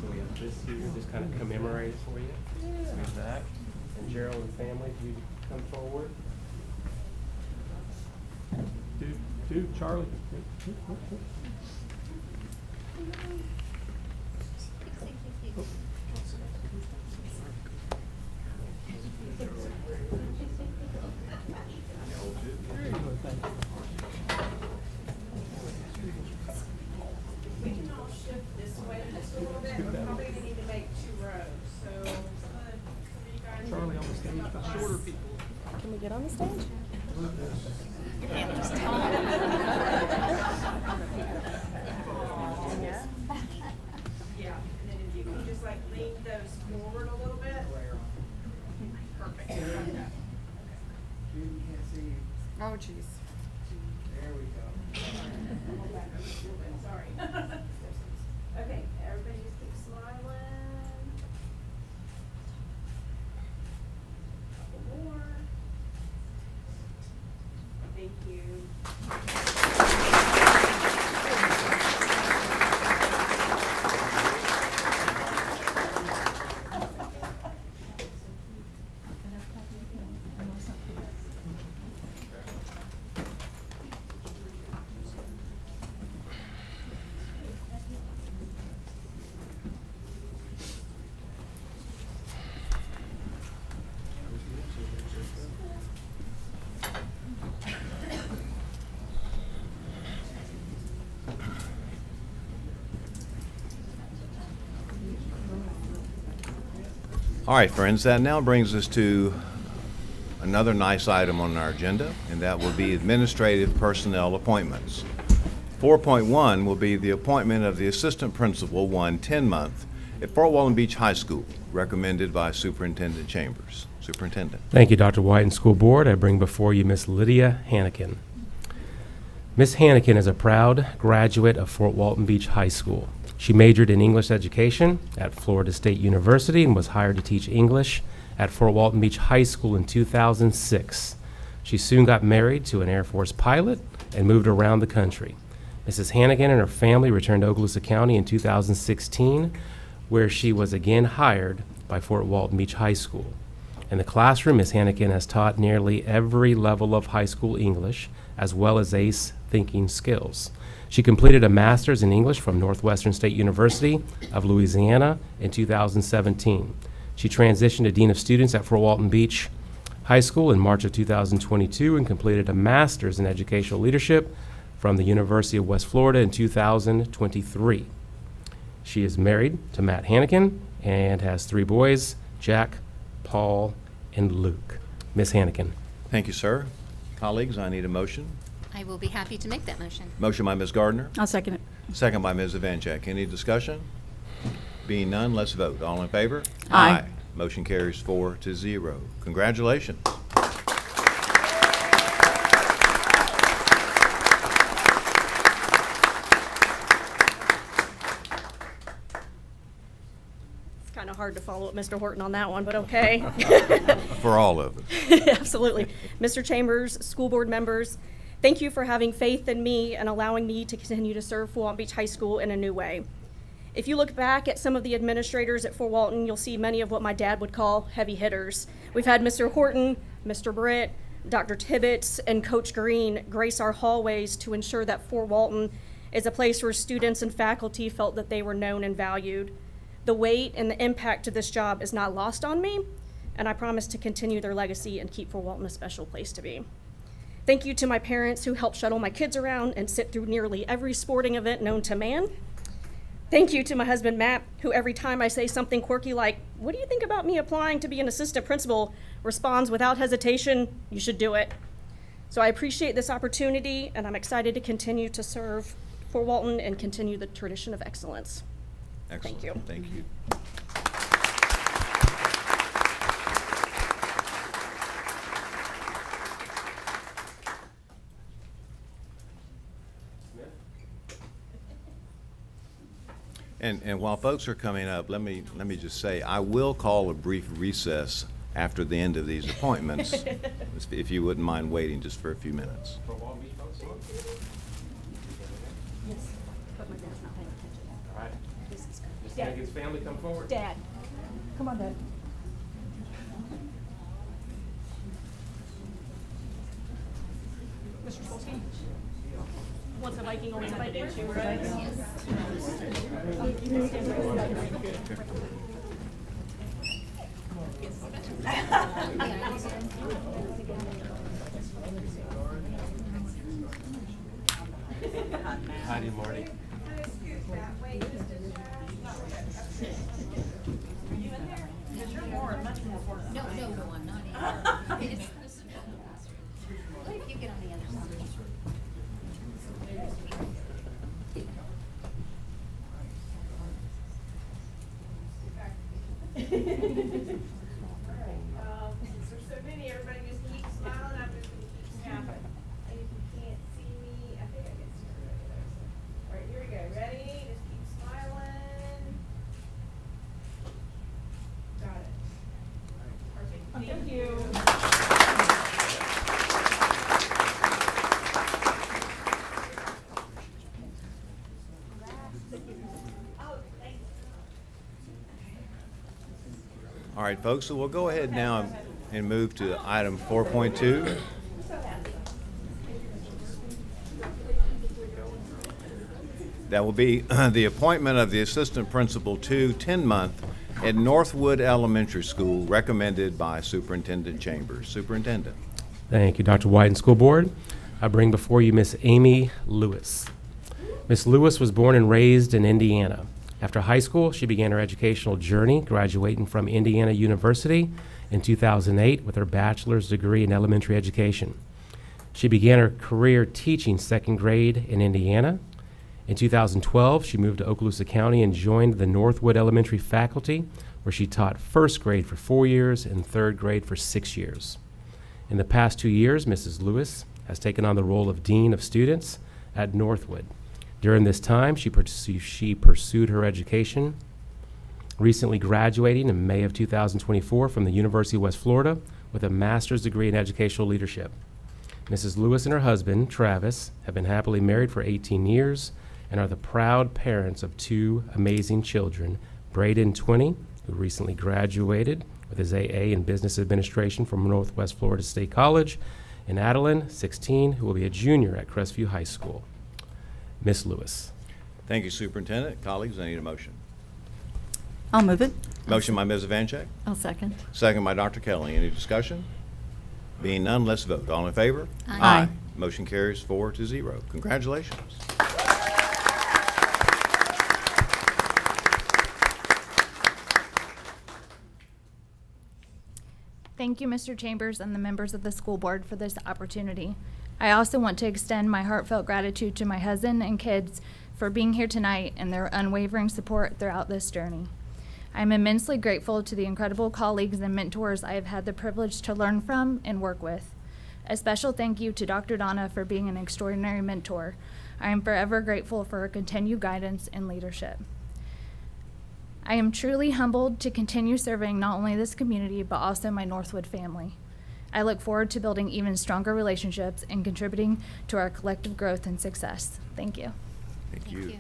we have this here, just kind of commemorate it for you. So we have that. And Gerald and family, if you come forward. Dude, Charlie. We can all shift this way just a little bit. We're probably gonna need to make 2 rows, so some of you guys. Charlie on the stage, the shorter people. Can we get on the stage? Yeah, and then if you can just like lean those forward a little bit. Perfect. Oh, jeez. Sorry. Okay, everybody just keep smiling. Couple more. Thank you. All right, friends, that now brings us to another nice item on our agenda, and that will be administrative personnel appointments. 4.1 will be the appointment of the assistant principal, 10-month, at Fort Walton Beach High School, recommended by Superintendent Chambers. Superintendent. Thank you, Dr. White and School Board. I bring before you Miss Lydia Hannikin. Miss Hannikin is a proud graduate of Fort Walton Beach High School. She majored in English education at Florida State University and was hired to teach English at Fort Walton Beach High School in 2006. She soon got married to an Air Force pilot and moved around the country. Mrs. Hannikin and her family returned to Okaloosa County in 2016, where she was again hired by Fort Walton Beach High School. In the classroom, Ms. Hannikin has taught nearly every level of high school English, as well as ACE thinking skills. She completed a master's in English from Northwestern State University of Louisiana in 2017. She transitioned to Dean of Students at Fort Walton Beach High School in March of 2022 and completed a master's in educational leadership from the University of West Florida in 2023. She is married to Matt Hannikin and has 3 boys, Jack, Paul, and Luke. Ms. Hannikin. Thank you, sir. Colleagues, I need a motion. I will be happy to make that motion. Motion by Ms. Gardner, I'll second it. second by Ms. Evancheck. Any discussion? Being none, let's vote. All in favor? Aye. Motion carries 4-0. Congratulations. It's kind of hard to follow up Mr. Horton on that one, but okay. For all of us. Absolutely. Mr. Chambers, school board members, thank you for having faith in me and allowing me to continue to serve Fort Walton Beach High School in a new way. If you look back at some of the administrators at Fort Walton, you'll see many of what my dad would call heavy hitters. We've had Mr. Horton, Mr. Britt, Dr. Tibbetts, and Coach Green grace our hallways to ensure that Fort Walton is a place where students and faculty felt that they were known and valued. The weight and the impact of this job is not lost on me, and I promise to continue their legacy and keep Fort Walton a special place to be. Thank you to my parents who helped shuttle my kids around and sit through nearly every sporting event known to man. Thank you to my husband, Matt, who every time I say something quirky like, "What do you think about me applying to be an assistant principal?" responds without hesitation, "You should do it." So I appreciate this opportunity, and I'm excited to continue to serve Fort Walton and continue the tradition of excellence. Excellent. Thank you. Thank you. And while folks are coming up, let me just say, I will call a brief recess after the end of these appointments, if you wouldn't mind waiting just for a few minutes. Yes, but my dad's not paying attention. All right. This is Mr. Dad. Higgins' family, come forward. Dad, come on, Dad. Mr. Polsky? Once a Viking, always a Viking. Heidi, Marty. No, I'm not in. What if you get on the other side? Since there's so many, everybody just keep smiling, I'm just gonna keep snapping. And if you can't see me, I think I can see everybody there, so. Alright, here we go, ready, just keep smiling. Got it. Perfect, thank you. Oh, thanks. All right, folks, so we'll go ahead now and move to item 4.2. That will be the appointment of the Assistant Principal to 10-month at Northwood Elementary School, recommended by Superintendent Chambers. Superintendent. Thank you, Dr. White and School Board. I bring before you Miss Amy Lewis. Miss Lewis was born and raised in Indiana. After high school, she began her educational journey, graduating from Indiana University in 2008 with her bachelor's degree in elementary education. She began her career teaching second grade in Indiana. In 2012, she moved to Okaloosa County and joined the Northwood Elementary faculty, where she taught first grade for 4 years and third grade for 6 years. In the past 2 years, Mrs. Lewis has taken on the role of Dean of Students at Northwood. During this time, she pursued her education, recently graduating in May of 2024 from the University of West Florida with a master's degree in educational leadership. Mrs. Lewis and her husband, Travis, have been happily married for 18 years and are the proud parents of 2 amazing children, Braden, 20, who recently graduated with his AA in Business Administration from Northwest Florida State College, and Adeline, 16, who will be a junior at Crestview High School. Miss Lewis. Thank you, Superintendent. Colleagues, I need a motion. I'll move it. Motion by Ms. Evancheck, I'll second. second by Dr. Kelly. Any discussion? Being none, let's vote. All in favor? Aye. Motion carries 4-0. Congratulations. Thank you, Mr. Chambers and the members of the school board for this opportunity. I also want to extend my heartfelt gratitude to my husband and kids for being here tonight and their unwavering support throughout this journey. I am immensely grateful to the incredible colleagues and mentors I have had the privilege to learn from and work with. A special thank you to Dr. Donna for being an extraordinary mentor. I am forever grateful for her continued guidance and leadership. I am truly humbled to continue serving not only this community, but also my Northwood family. I look forward to building even stronger relationships and contributing to our collective growth and success. Thank you. Thank you.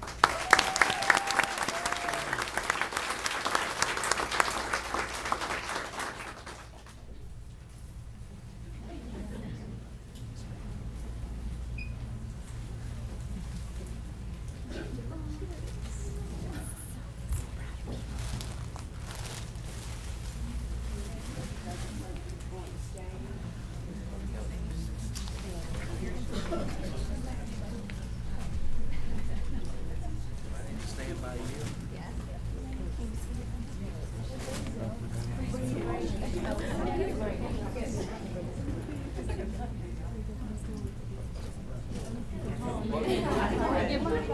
The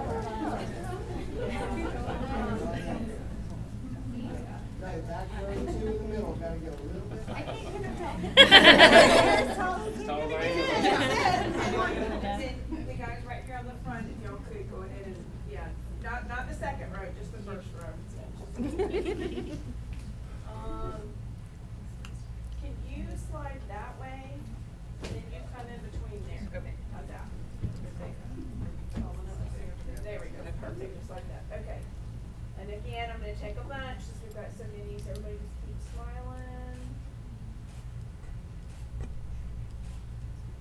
guys right here on the front, if y'all could go ahead and, yeah, not the second row, just the first row. Can you slide that way, and then you come in between there? Okay. How's that? There we go, perfect, just like that, okay. And again, I'm gonna take a bunch, since we've got so many, so everybody just keep smiling.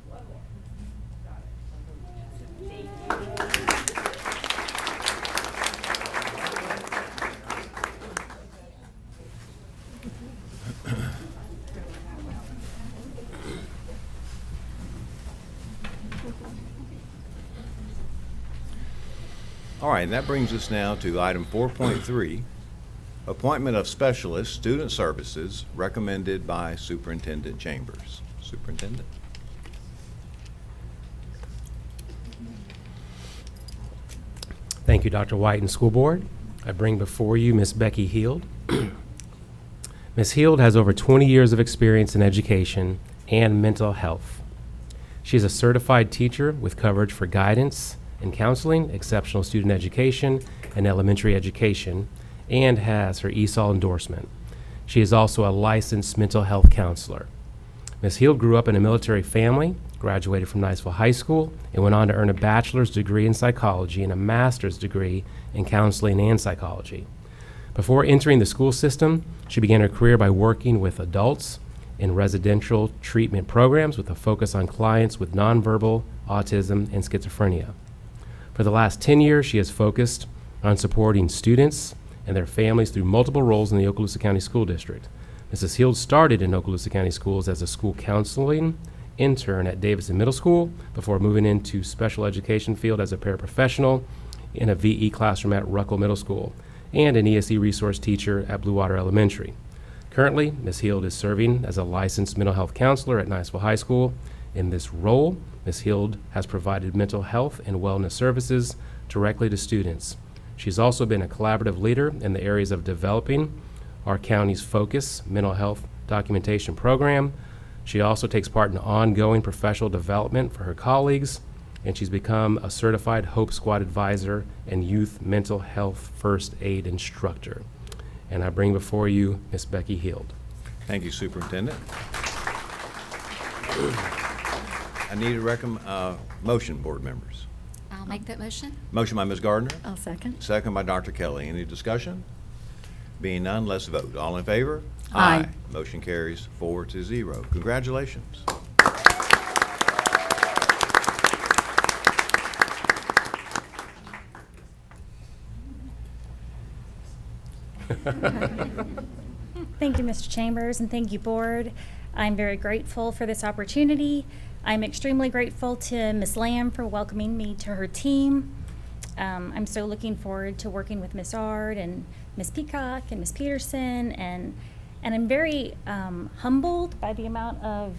One more. Got it. Thank you. All right, that brings us now to item 4.3, appointment of specialist student services recommended by Superintendent Chambers. Superintendent? Thank you, Dr. White and School Board. I bring before you Ms. Becky Heald. Ms. Heald has over 20 years of experience in education and mental health. She is a certified teacher with coverage for guidance and counseling, exceptional student education, and elementary education, and has her ESOL endorsement. She is also a licensed mental health counselor. Ms. Heald grew up in a military family, graduated from Niceville High School, and went on to earn a bachelor's degree in psychology and a master's degree in counseling and psychology. Before entering the school system, she began her career by working with adults in residential treatment programs with a focus on clients with nonverbal autism and schizophrenia. For the last 10 years, she has focused on supporting students and their families through multiple roles in the Okaloosa County School District. Mrs. Heald started in Okaloosa County Schools as a school counseling intern at Davidson Middle School before moving into special education field as a paraprofessional in a VE classroom at Ruckle Middle School and an ESE resource teacher at Blue Water Elementary. Currently, Ms. Heald is serving as a licensed mental health counselor at Niceville High School. In this role, Ms. Heald has provided mental health and wellness services directly to students. She's also been a collaborative leader in the areas of developing our county's Focus mental health documentation program. She also takes part in ongoing professional development for her colleagues, and she's become a certified Hope Squad advisor and youth mental health first aid instructor. And I bring before you Ms. Becky Heald. Thank you, Superintendent. I need a motion, board members. I'll make that motion. Motion by Ms. Gardner, I'll second. second by Dr. Kelly. Any discussion? Being none, let's vote. All in favor? Aye. Motion carries 4-0. Congratulations. Thank you, Mr. Chambers, and thank you, Board. I'm very grateful for this opportunity. I'm extremely grateful to Ms. Lamb for welcoming me to her team. I'm so looking forward to working with Ms. Ard and Ms. Peacock and Ms. Peterson, and I'm very humbled by the amount of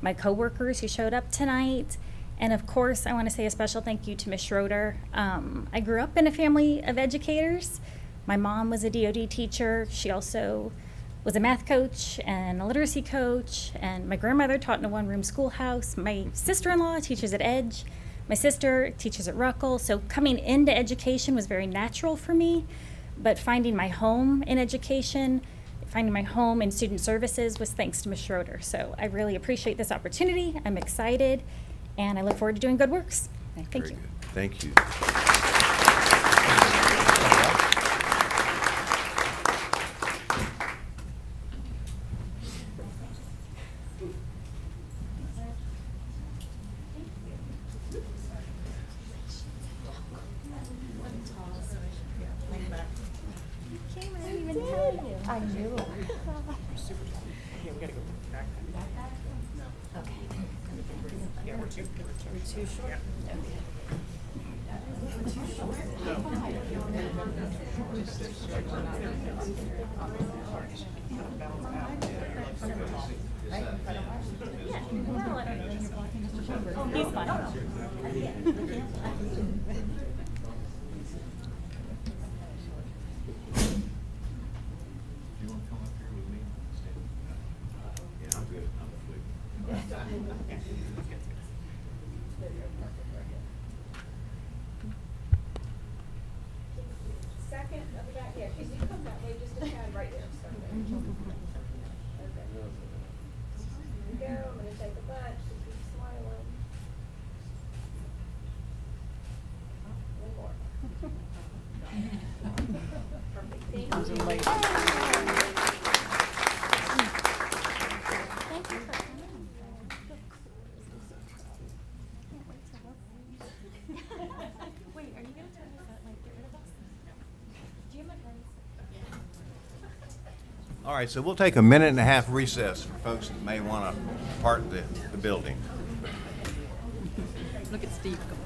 my coworkers who showed up tonight. And of course, I want to say a special thank you to Ms. Schroeder. I grew up in a family of educators. My mom was a DOD teacher. She also was a math coach and a literacy coach, and my grandmother taught in a one-room schoolhouse. My sister-in-law teaches at Edge. My sister teaches at Ruckle. So coming into education was very natural for me, but finding my home in education, finding my home in student services was thanks to Ms. Schroeder. So I really appreciate this opportunity. I'm excited, and I look forward to doing good works. Thank Very you. good. Thank you. I knew. He's fine. Second of the back, yeah, please you come that way, just a tad right there. So, okay. Here we go, I'm gonna take a bunch, so keep smiling. One more. Perfect, thank you. All right, so we'll take a minute and a half recess for folks that may want to depart the building. Look at Steve going.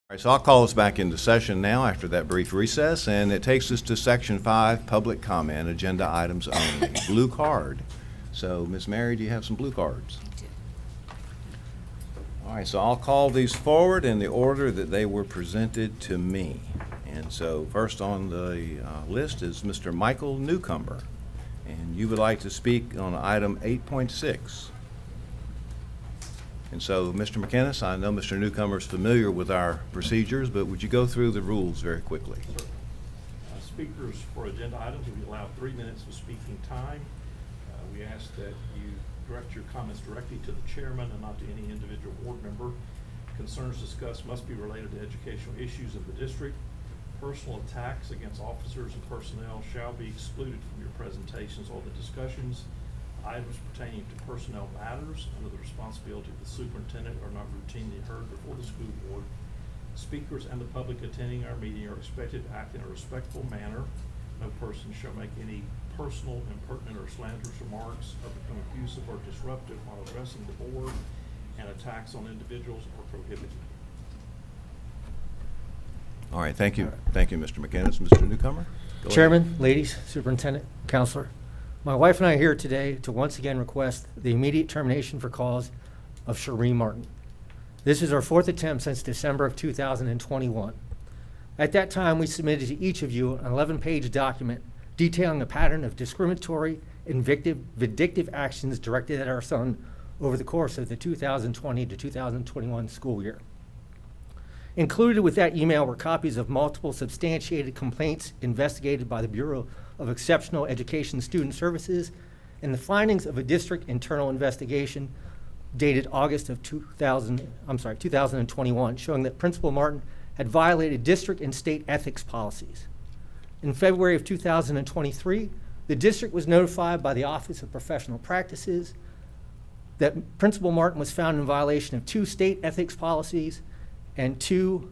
All right, so I'll call us back into session now after that brief recess, and it takes us to Section 5, Public Comment, Agenda Items Only. Blue card. So, Ms. Mary, do you have some blue cards? All right, so I'll call these forward in the order that they were presented to me. And so first on the list is Mr. Michael Newcomer, and you would like to speak on item 8.6. And so, Mr. McInnes, I know Mr. Newcomer is familiar with our procedures, but would you go through the rules very quickly? Speakers for agenda items will be allowed 3 minutes of speaking time. We ask that you direct your comments directly to the chairman and not to any individual board member. Concerns discussed must be related to educational issues of the district. Personal attacks against officers and personnel shall be excluded from your presentations or the discussions. Items pertaining to personnel matters under the responsibility of the superintendent are not routinely heard before the school board. Speakers and the public attending our meeting are expected to act in a respectful manner. No person shall make any personal, impertinent, or slanderous remarks or become abusive or disruptive while addressing the board, and attacks on individuals are prohibited. All right, thank you. Thank you, Mr. McInnes. Mr. Newcomer? Go ahead. Chairman, ladies, superintendent, counselor, my wife and I are here today to once again request the immediate termination for cause of Sheree Martin. This is our 4th attempt since December of 2021. At that time, we submitted to each of you an 11-page document detailing a pattern of discriminatory and vindictive actions directed at our son over the course of the 2020 to 2021 school year. Included with that email were copies of multiple substantiated complaints investigated by the Bureau of Exceptional Education Student Services and the findings of a district internal investigation dated August of 2021, showing that Principal Martin had violated district and state ethics policies. In February of 2023, the district was notified by the Office of Professional Practices that Principal Martin was found in violation of 2 state ethics policies and 2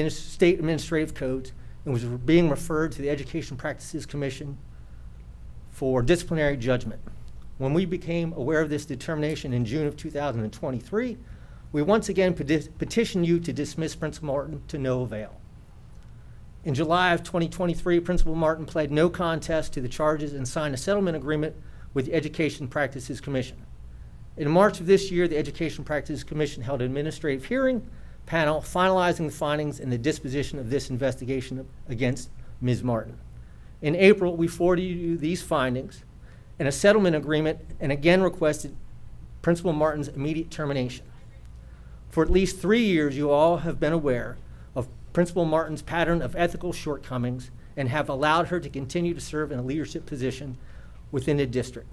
state administrative codes, and was being referred to the Education Practices Commission for disciplinary judgment. When we became aware of this determination in June of 2023, we once again petition you to dismiss Principal Martin to no avail. In July of 2023, Principal Martin pled no contest to the charges and signed a settlement agreement with the Education Practices Commission. In March of this year, the Education Practices Commission held an administrative hearing panel finalizing the findings and the disposition of this investigation against Ms. Martin. In April, we forwarded you these findings and a settlement agreement and again requested Principal Martin's immediate termination. For at least 3 years, you all have been aware of Principal Martin's pattern of ethical shortcomings and have allowed her to continue to serve in a leadership position within the district.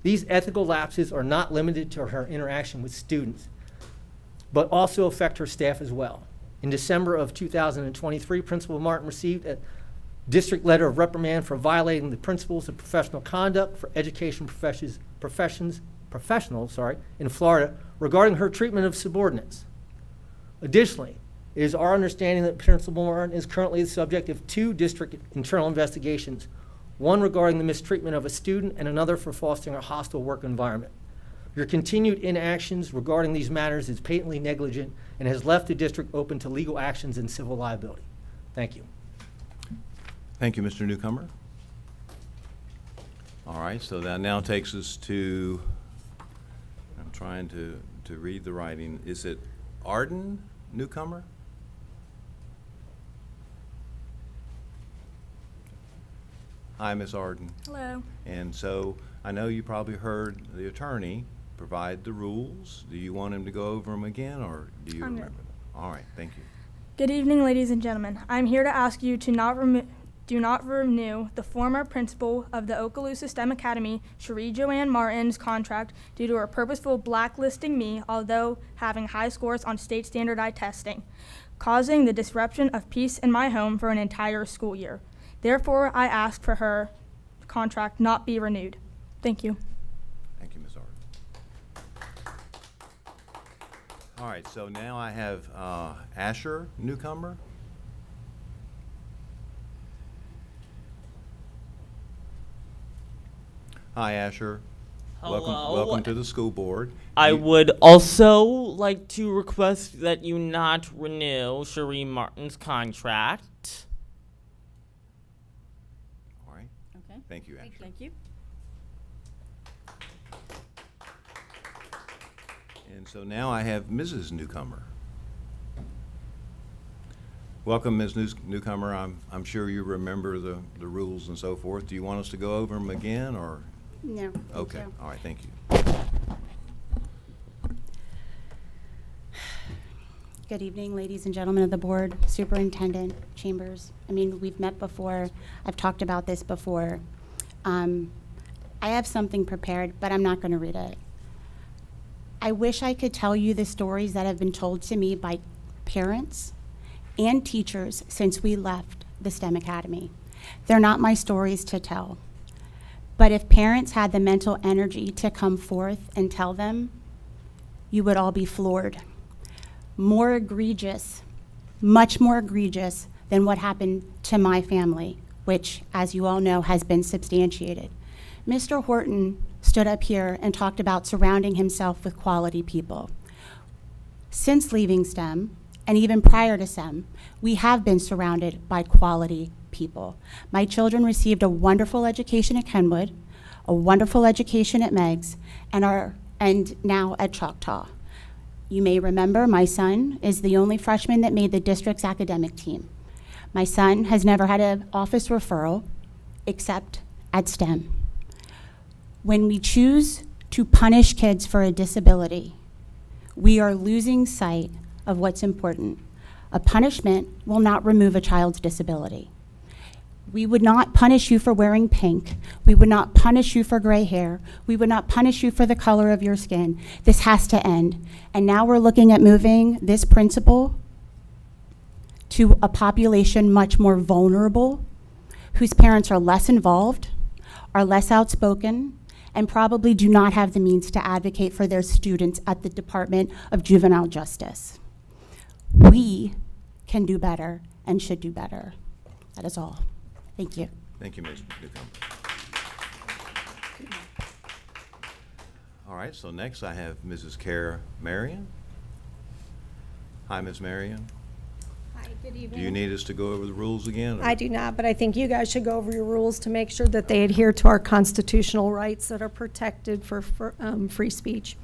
These ethical lapses are not limited to her interaction with students, but also affect her staff as well. In December of 2023, Principal Martin received a district letter of reprimand for violating the principles of professional conduct for education professionals in Florida regarding her treatment of subordinates. Additionally, it is our understanding that Principal Martin is currently the subject of 2 district internal investigations, one regarding the mistreatment of a student and another for fostering a hostile work environment. Your continued inactions regarding these matters is patently negligent and has left the district open to legal actions and civil liability. Thank you. Thank you, Mr. Newcomer. All right, so that now takes us to, I'm trying to read the writing. Is it Arden Newcomer? Hi, Ms. Arden. Hello. And so I know you probably heard the attorney provide the rules. Do you want him to go over them again, or do you I'm good. remember them? All right, thank you. Good evening, ladies and gentlemen. I'm here to ask you to do not renew the former principal of the Okaloosa STEM Academy, Cherie Joanne Martin's contract due to her purposeful blacklisting me, although having high scores on state standardized testing, causing the disruption of peace in my home for an entire school year. Therefore, I ask for her contract not be renewed. Thank you. Thank you, Ms. Arden. All right, so now I have Asher Newcomer. Hi, Asher. Hello. Welcome to the school board. I would also like to request that you not renew Cherie Martin's contract. All right. Okay. Thank you, Asher. Thank you. And so now I have Mrs. Newcomer. Welcome, Ms. Newcomer. I'm sure you remember the rules and so forth. Do you want us to go over them again, or? No. Okay, all right, thank you. Good evening, ladies and gentlemen of the board, Superintendent Chambers. I mean, we've met before. I've talked about this before. I have something prepared, but I'm not going to read it. I wish I could tell you the stories that have been told to me by parents and teachers since we left the STEM Academy. They're not my stories to tell. But if parents had the mental energy to come forth and tell them, you would all be floored. More egregious, much more egregious than what happened to my family, which, as you all know, has been substantiated. Mr. Horton stood up here and talked about surrounding himself with quality people. Since leaving STEM, and even prior to STEM, we have been surrounded by quality people. My children received a wonderful education at Kenwood, a wonderful education at Meigs, and now at Choctaw. You may remember my son is the only freshman that made the district's academic team. My son has never had an office referral except at STEM. When we choose to punish kids for a disability, we are losing sight of what's important. A punishment will not remove a child's disability. We would not punish you for wearing pink. We would not punish you for gray hair. We would not punish you for the color of your skin. This has to end. And now we're looking at moving this principal to a population much more vulnerable, whose parents are less involved, are less outspoken, and probably do not have the means to advocate for their students at the Department of Juvenile Justice. We can do better and should do better. That is all. Thank you. Thank you, Ms. Newcomer. All right, so next I have Mrs. Cara Marion. Hi, Ms. Marion. Hi, good evening. Do you need us to go over the rules again? or- I do not, but I think you guys should go over your rules to make sure that they adhere to our constitutional rights that are protected for free speech.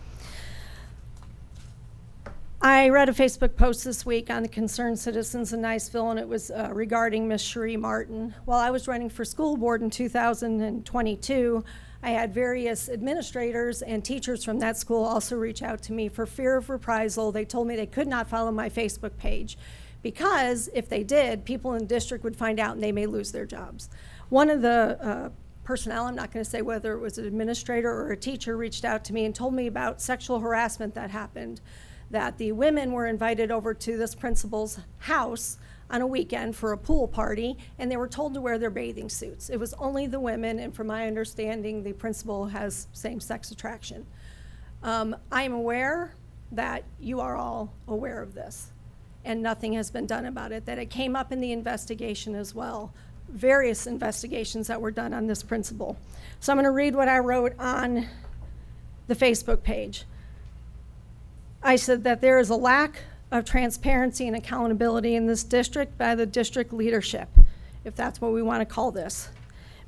I read a Facebook post this week on the concerned citizens in Niceville, and it was regarding Miss Cherie Martin. While I was running for school board in 2022, I had various administrators and teachers from that school also reach out to me for fear of reprisal. They told me they could not follow my Facebook page because if they did, people in the district would find out and they may lose their jobs. One of the personnel, I'm not going to say whether it was an administrator or a teacher, reached out to me and told me about sexual harassment that happened, that the women were invited over to this principal's house on a weekend for a pool party, and they were told to wear their bathing suits. It was only the women, and from my understanding, the principal has same-sex attraction. I am aware that you are all aware of this, and nothing has been done about it, that it came up in the investigation as well, various investigations that were done on this principal. So I'm going to read what I wrote on the Facebook page. I said that there is a lack of transparency and accountability in this district by the district leadership, if that's what we want to call this.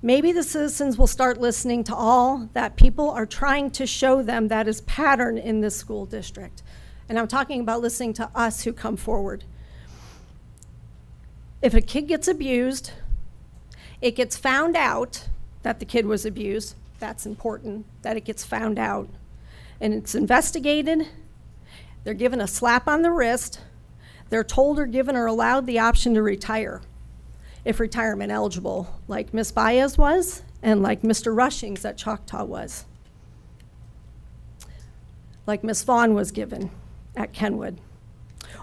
Maybe the citizens will start listening to all that people are trying to show them that is pattern in this school district. And I'm talking about listening to us who come forward. If a kid gets abused, it gets found out that the kid was abused. That's important, that it gets found out. And it's investigated. They're given a slap on the wrist. They're told or given or allowed the option to retire, if retirement eligible, like Ms. Baez was and like Mr. Rushings at Choctaw was, like Ms. Vaughn was given at Kenwood.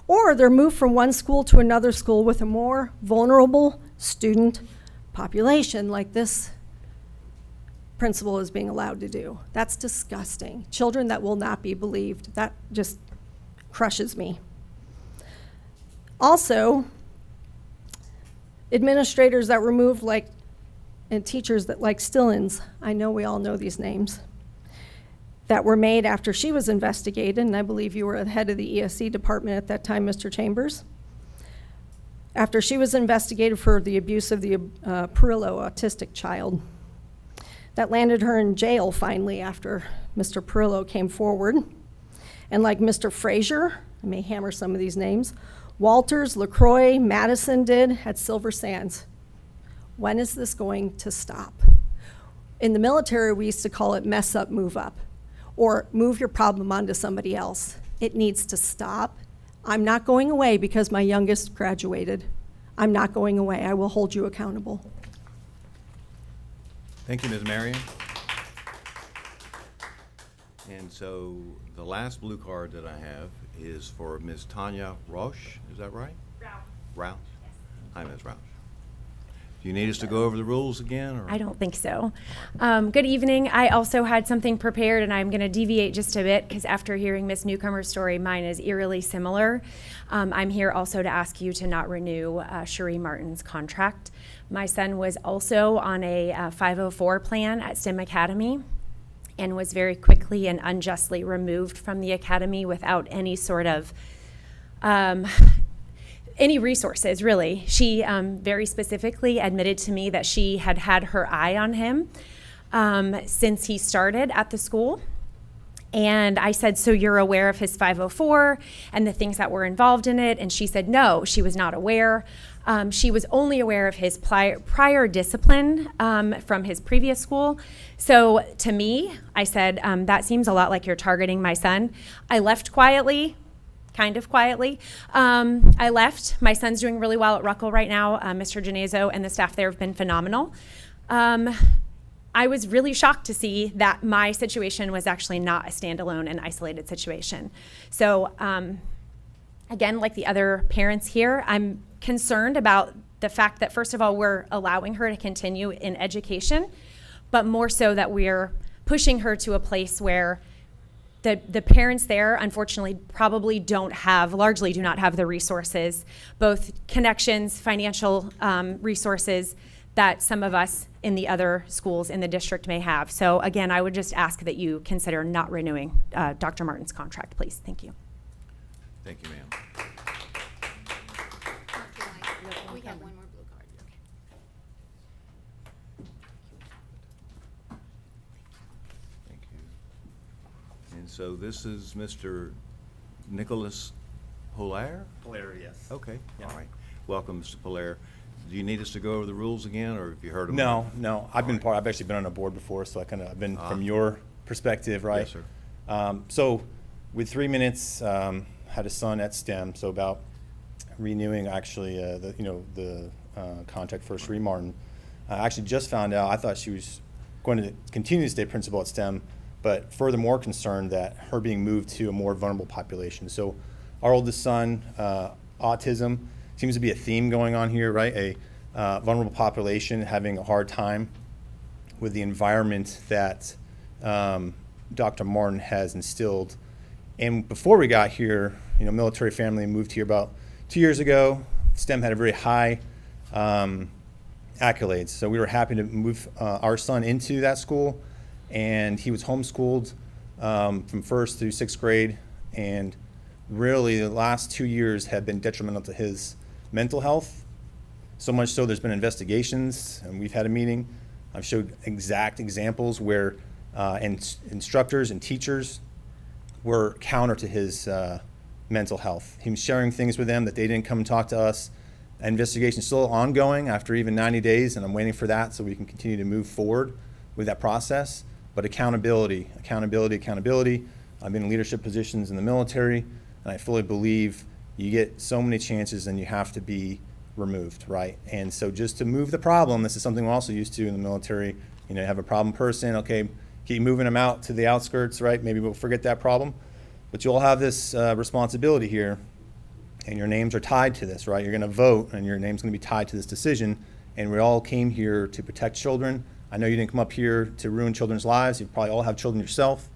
Or they're moved from one school to another school with a more vulnerable student population, like this principal is being allowed to do. That's disgusting. Children that will not be believed. That just crushes me. Also, administrators that were moved and teachers that like Stillins, I know we all know these names, that were made after she was investigated, and I believe you were the head of the ESC department at that time, Mr. Chambers. After she was investigated for the abuse of the Perillo autistic child. That landed her in jail finally after Mr. Perillo came forward. And like Mr. Frazier, I may hammer some of these names, Walters, LaCroix, Madison did at Silver Sands. When is this going to stop? In the military, we used to call it mess up, move up, or move your problem onto somebody else. It needs to stop. I'm not going away because my youngest graduated. I'm not going away. I will hold you accountable. Thank you, Ms. Marion. And so the last blue card that I have is for Ms. Tanya Roche. Is that right? Rouse. Yes. Hi, Ms. Rouse. Do you need us to go over the rules again? Or? I don't think so. Good evening. I also had something prepared, and I'm going to deviate just a bit because after hearing Ms. Newcomer's story, mine is eerily similar. I'm here also to ask you to not renew Cherie Martin's contract. My son was also on a 504 plan at STEM Academy and was very quickly and unjustly removed from the academy without any sort of any resources, really. She very specifically admitted to me that she had had her eye on him since he started at the school. And I said, so you're aware of his 504 and the things that were involved in it? And she said, no, she was not aware. She was only aware of his prior discipline from his previous school. So to me, I said, that seems a lot like you're targeting my son. I left quietly. Kind of quietly. I left. My son's doing really well at Ruckel right now. Mr. Genezo and the staff there have been phenomenal. I was really shocked to see that my situation was actually not a standalone and isolated situation. So again, like the other parents here, I'm concerned about the fact that, first of all, we're allowing her to continue in education, but more so that we're pushing her to a place where the parents there, unfortunately, probably largely do not have the resources, both connections, financial resources that some of us in the other schools in the district may have. So again, I would just ask that you consider not renewing Dr. Martin's contract, please. Thank you. Thank you, ma'am. We have one more blue card. Okay. Thank you. And so this is Mr. Nicholas Polaire? Polaire, yes. Okay, Yeah. all right. Welcome, Mr. Polaire. Do you need us to go over the rules again, or have you heard them? No. I've actually been on a board before, so I've been from your perspective, right? Yes, sir. So with 3 minutes, had a son at STEM, so about renewing actually the contract for Sheree Martin. I actually just found out, I thought she was going to continue to stay principal at STEM, but furthermore concerned that her being moved to a more vulnerable population. So our oldest son, autism, seems to be a theme going on here, right? A vulnerable population having a hard time with the environment that Dr. Martin has instilled. And before we got here, military family moved here about 2 years ago. STEM had a very high accolades. So we were happy to move our son into that school, and he was homeschooled from first through sixth grade. And really the last 2 years have been detrimental to his mental health. So much so there's been investigations, and we've had a meeting. I've showed exact examples where instructors and teachers were counter to his mental health. He was sharing things with them that they didn't come and talk to us. Investigation is still ongoing after even 90 days, and I'm waiting for that so we can continue to move forward with that process. But accountability. I've been in leadership positions in the military, and I fully believe you get so many chances and you have to be removed, right? And so just to move the problem, this is something we're also used to in the military. You have a problem person, okay, keep moving them out to the outskirts, right? Maybe we'll forget that problem. But you all have this responsibility here, and your names are tied to this, right? You're going to vote, and your name's going to be tied to this decision. And we all came here to protect children. I know you didn't come up here to ruin children's lives. You probably all have children yourself.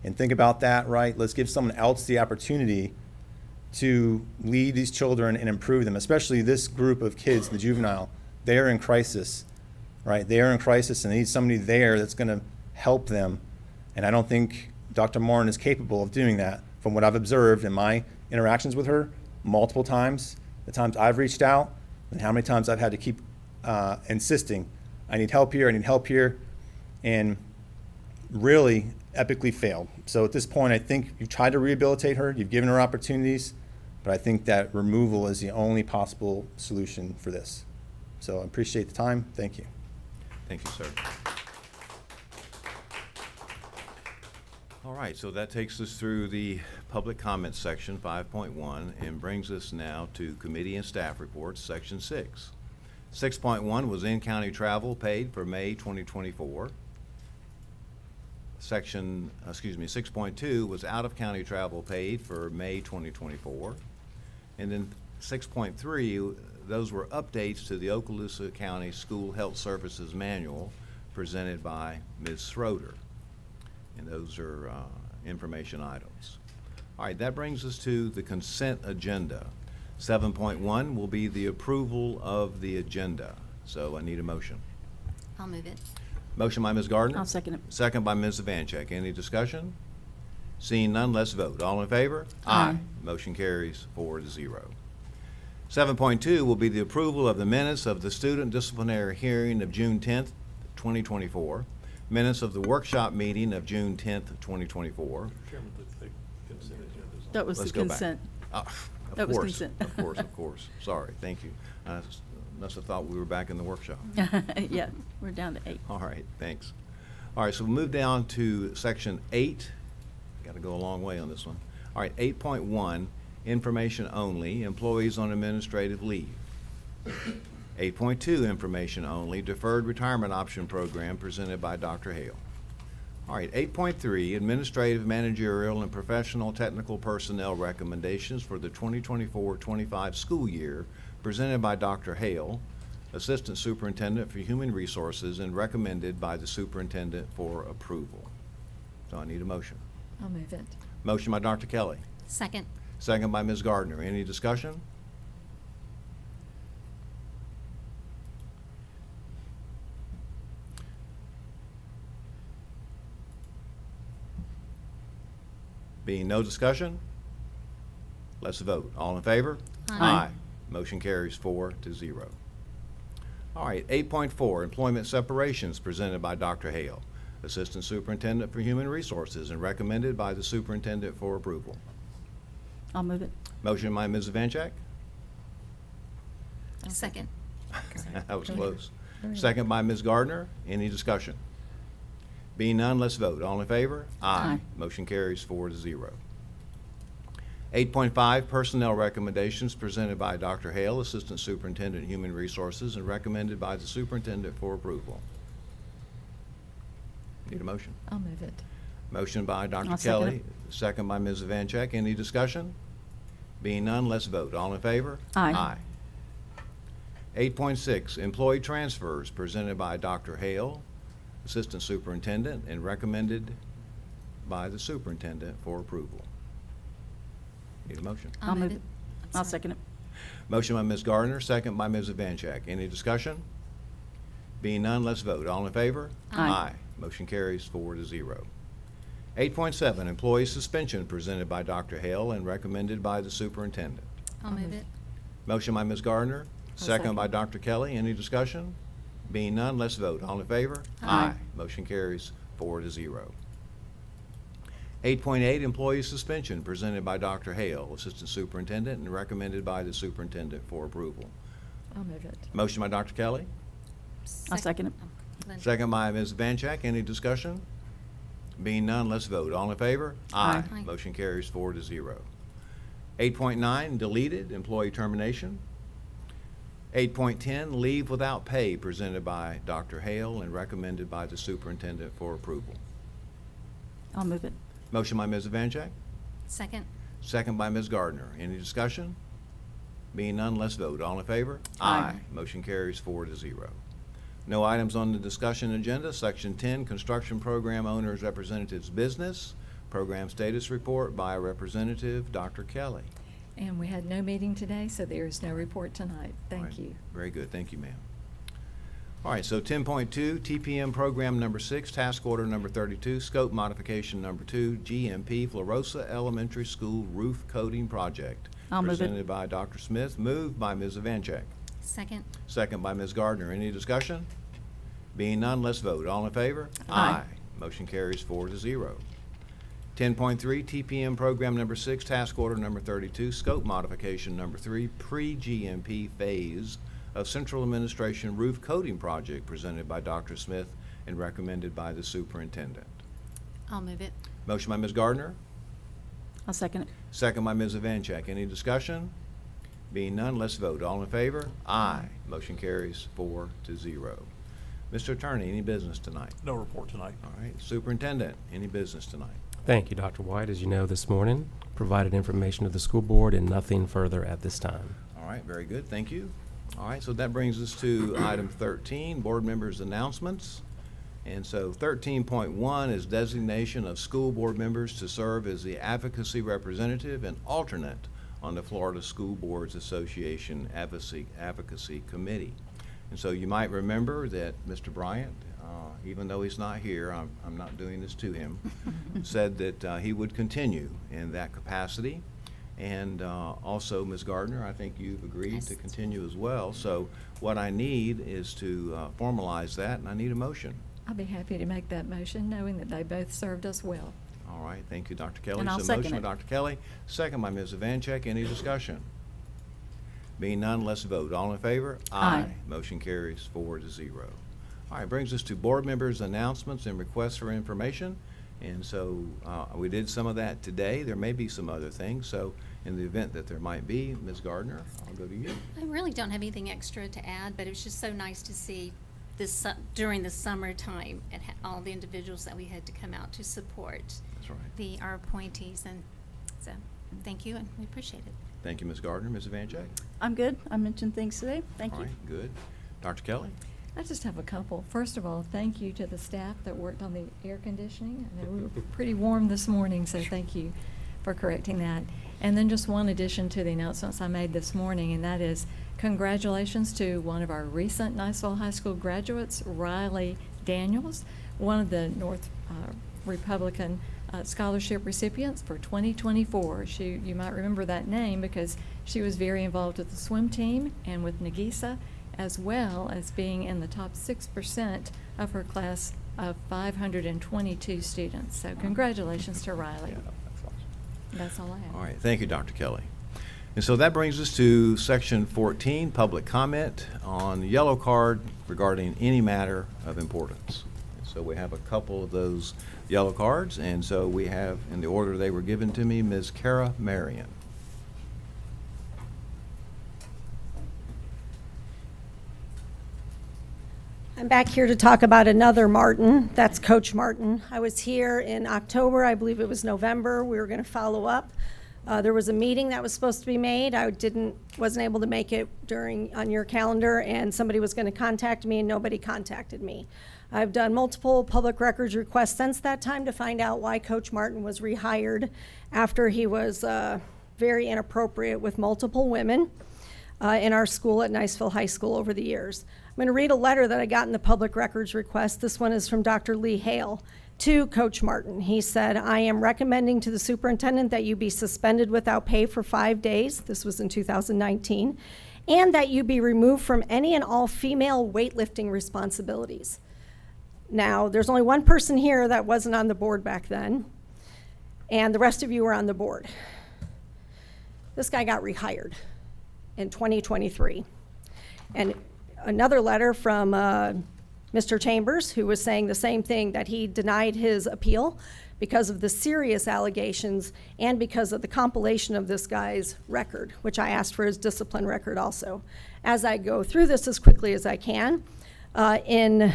And think about that, right? Let's give someone else the opportunity to lead these children and improve them, especially this group of kids, the juvenile. They are in crisis, right? They are in crisis, and they need somebody there that's going to help them. And I don't think Dr. Martin is capable of doing that from what I've observed in my interactions with her multiple times, the times I've reached out, and how many times I've had to keep insisting, I need help here, and really epically failed. So at this point, I think you've tried to rehabilitate her, you've given her opportunities, but I think that removal is the only possible solution for this. So I appreciate the time. Thank you. Thank you, sir. All right, so that takes us through the public comments section, 5.1, and brings us now to committee and staff reports, section 6. 6.1 was in-county travel paid for May 2024. 6.2 was out-of-county travel paid for May 2024. And then 6.3, those were updates to the Okaloosa County School Health Services Manual presented by Ms. Schroeder. And those are information items. All right, that brings us to the consent agenda. 7.1 will be the approval of the agenda. So I need a motion. I'll move it. Motion by Ms. Gardner. I'll second it. Second by Ms. Vancheck. Any discussion? Seeing none, let's vote. All in favor? Aye. Motion carries 4-0. 7.2 will be the approval of the minutes of the student disciplinary hearing of June 10th, 2024. Minutes of the workshop meeting of June 10th, 2024. Chairman, the consent agenda is on. That was the Let's go back. consent. Of That was course, consent. Of course. Sorry, thank you. I must have thought we were back in the workshop. Yeah, we're down to 8. All right, thanks. All right, so we'll move down to section 8. Got to go a long way on this one. All right, 8.1, information only, employees on administrative leave. 8.2, information only, deferred retirement option program presented by Dr. Hale. All right, 8.3, administrative, managerial, and professional technical personnel recommendations for the 2024-25 school year presented by Dr. Hale, Assistant Superintendent for Human Resources, and recommended by the Superintendent for approval. So I need a motion. I'll move it. Motion by Dr. Kelly. Second. Second by Ms. Gardner. Any discussion? Being no discussion, let's vote. All in favor? Aye. Motion carries 4-0. All right, 8.4, employment separations, presented by Dr. Hale, Assistant Superintendent for Human Resources, and recommended by the Superintendent for approval. I'll move it. Motion by Ms. Vanchak. Second. That was close. Second by Ms. Gardner. Any discussion? Being none, let's vote. All in favor? Aye. Motion carries 4-0. 8.5, personnel recommendations presented by Dr. Hale, Assistant Superintendent, Human Resources, and recommended by the Superintendent for approval. Need a motion? I'll move it. Motion by Dr. I'll second Kelly, second by Ms. Vanchek. Any discussion? Being none, let's vote. All in favor? Aye. 8.6, employee transfers presented by Dr. Hale, Assistant Superintendent, and recommended by the Superintendent for approval. Need a motion? I'll move it. I'll second it. Motion by Ms. Gardner, second by Ms. Vanchak. Any discussion? Being none, let's vote. All in favor? Aye. Motion carries 4-0. 8.7, employee suspension presented by Dr. Hale and recommended by the Superintendent. I'll move it. Motion by Ms. Gardner, second second. by Dr. Kelly. Any discussion? Being none, let's vote. All in favor? Aye. Motion carries 4-0. 8.8, employee suspension presented by Dr. Hale, Assistant Superintendent, and recommended by the Superintendent for approval. I'll move it. Motion by Dr. Kelly, I'll second it. Linda. second by Ms. Vanchak. Any discussion? Being none, let's vote. All in favor? Aye. Aye. Motion carries 4-0. 8.9, deleted, employee termination. 8.10, leave without pay presented by Dr. Hale and recommended by the Superintendent for approval. I'll move it. Motion by Ms. Vanchak, Second. second by Ms. Gardner. Any discussion? Being none, let's vote. All in favor? Aye. Motion carries 4-0. No items on the discussion agenda. Section 10, Construction Program Owners Representatives Business. Program Status Report by Representative Dr. Kelly. And we had no meeting today, so there is no report tonight. All Thank right. you. Very good. Thank you, ma'am. All right, so 10.2, TPM Program Number 6, Task Order Number 32, Scope Modification Number 2, GMP Florosa Elementary School Roof Coating Project. I'll move it. Presented by Dr. Smith, moved by Ms. Vanchak. Second. Second by Ms. Gardner. Any discussion? Being none, let's vote. All in favor? Aye. Motion carries 4-0. 10.3, TPM Program Number 6, Task Order Number 32, Scope Modification Number 3, Pre-GMP Phase of Central Administration Roof Coating Project, presented by Dr. Smith and recommended by the Superintendent. I'll move it. Motion by Ms. Gardner, I'll second it. second by Ms. Vanchak. Any discussion? Being none, let's vote. All in favor? Aye. Motion carries 4-0. Mr. Attorney, any business tonight? No report tonight. All right. Superintendent, any business tonight? Thank you, Dr. White. As you know, this morning, provided information to the school board and nothing further at this time. All right, very good. Thank you. All right, so that brings us to item 13, board members' announcements. And so 13.1 is designation of school board members to serve as the advocacy representative and alternate on the Florida School Boards Association Advocacy Committee. And so you might remember that Mr. Bryant, even though he's not here, I'm not doing this to him, said that he would continue in that capacity. And also, Ms. Gardner, I think you've agreed to continue as well. So what I need is to formalize that, and I need a motion. I'll be happy to make that motion, knowing that they both served us well. All right, thank you, Dr. Kelly. And I'll So second motion by it. Dr. Kelly, second by Ms. Vanchek. Any discussion? Being none, let's vote. All in favor? Aye. Motion carries 4-0. All right, brings us to board members' announcements and requests for information. And so we did some of that today. There may be some other things. So in the event that there might be, Ms. Gardner, I'll go to you. I really don't have anything extra to add, but it was just so nice to see this during the summertime and all the individuals that we had to come out to support That's right. our appointees. And so thank you, and we appreciate it. Thank you, Ms. Gardner. Ms. Vanchek? I'm good. I mentioned things today. Thank All you. right, good. Dr. Kelly? I just have a couple. First of all, thank you to the staff that worked on the air conditioning. I know we were pretty warm this morning, so thank you for correcting that. And then just one addition to the announcements I made this morning, and that is congratulations to one of our recent Niceville High School graduates, Riley Daniels, one of the Republican scholarship recipients for 2024. You might remember that name because she was very involved with the swim team and with Nagisa, as well as being in the top 6% of her class of 522 students. So congratulations to Riley. That's all I have. All right, thank you, Dr. Kelly. And so that brings us to section 14, public comment on the yellow card regarding any matter of importance. So we have a couple of those yellow cards, and so we have, in the order they were given to me, Ms. Kara Marion. I'm back here to talk about another Martin. That's Coach Martin. I was here in October. I believe it was November. We were going to follow up. There was a meeting that was supposed to be made. I wasn't able to make it on your calendar, and somebody was going to contact me, and nobody contacted me. I've done multiple public records requests since that time to find out why Coach Martin was rehired after he was very inappropriate with multiple women in our school at Niceville High School over the years. I'm going to read a letter that I got in the public records request. This one is from Dr. Lee Hale to Coach Martin. He said, I am recommending to the superintendent that you be suspended without pay for 5 days. This was in 2019. And that you be removed from any and all female weightlifting responsibilities. Now, there's only one person here that wasn't on the board back then, and the rest of you were on the board. This guy got rehired in 2023. And another letter from Mr. Chambers, who was saying the same thing, that he denied his appeal because of the serious allegations and because of the compilation of this guy's record, which I asked for his discipline record also. As I go through this as quickly as I can, in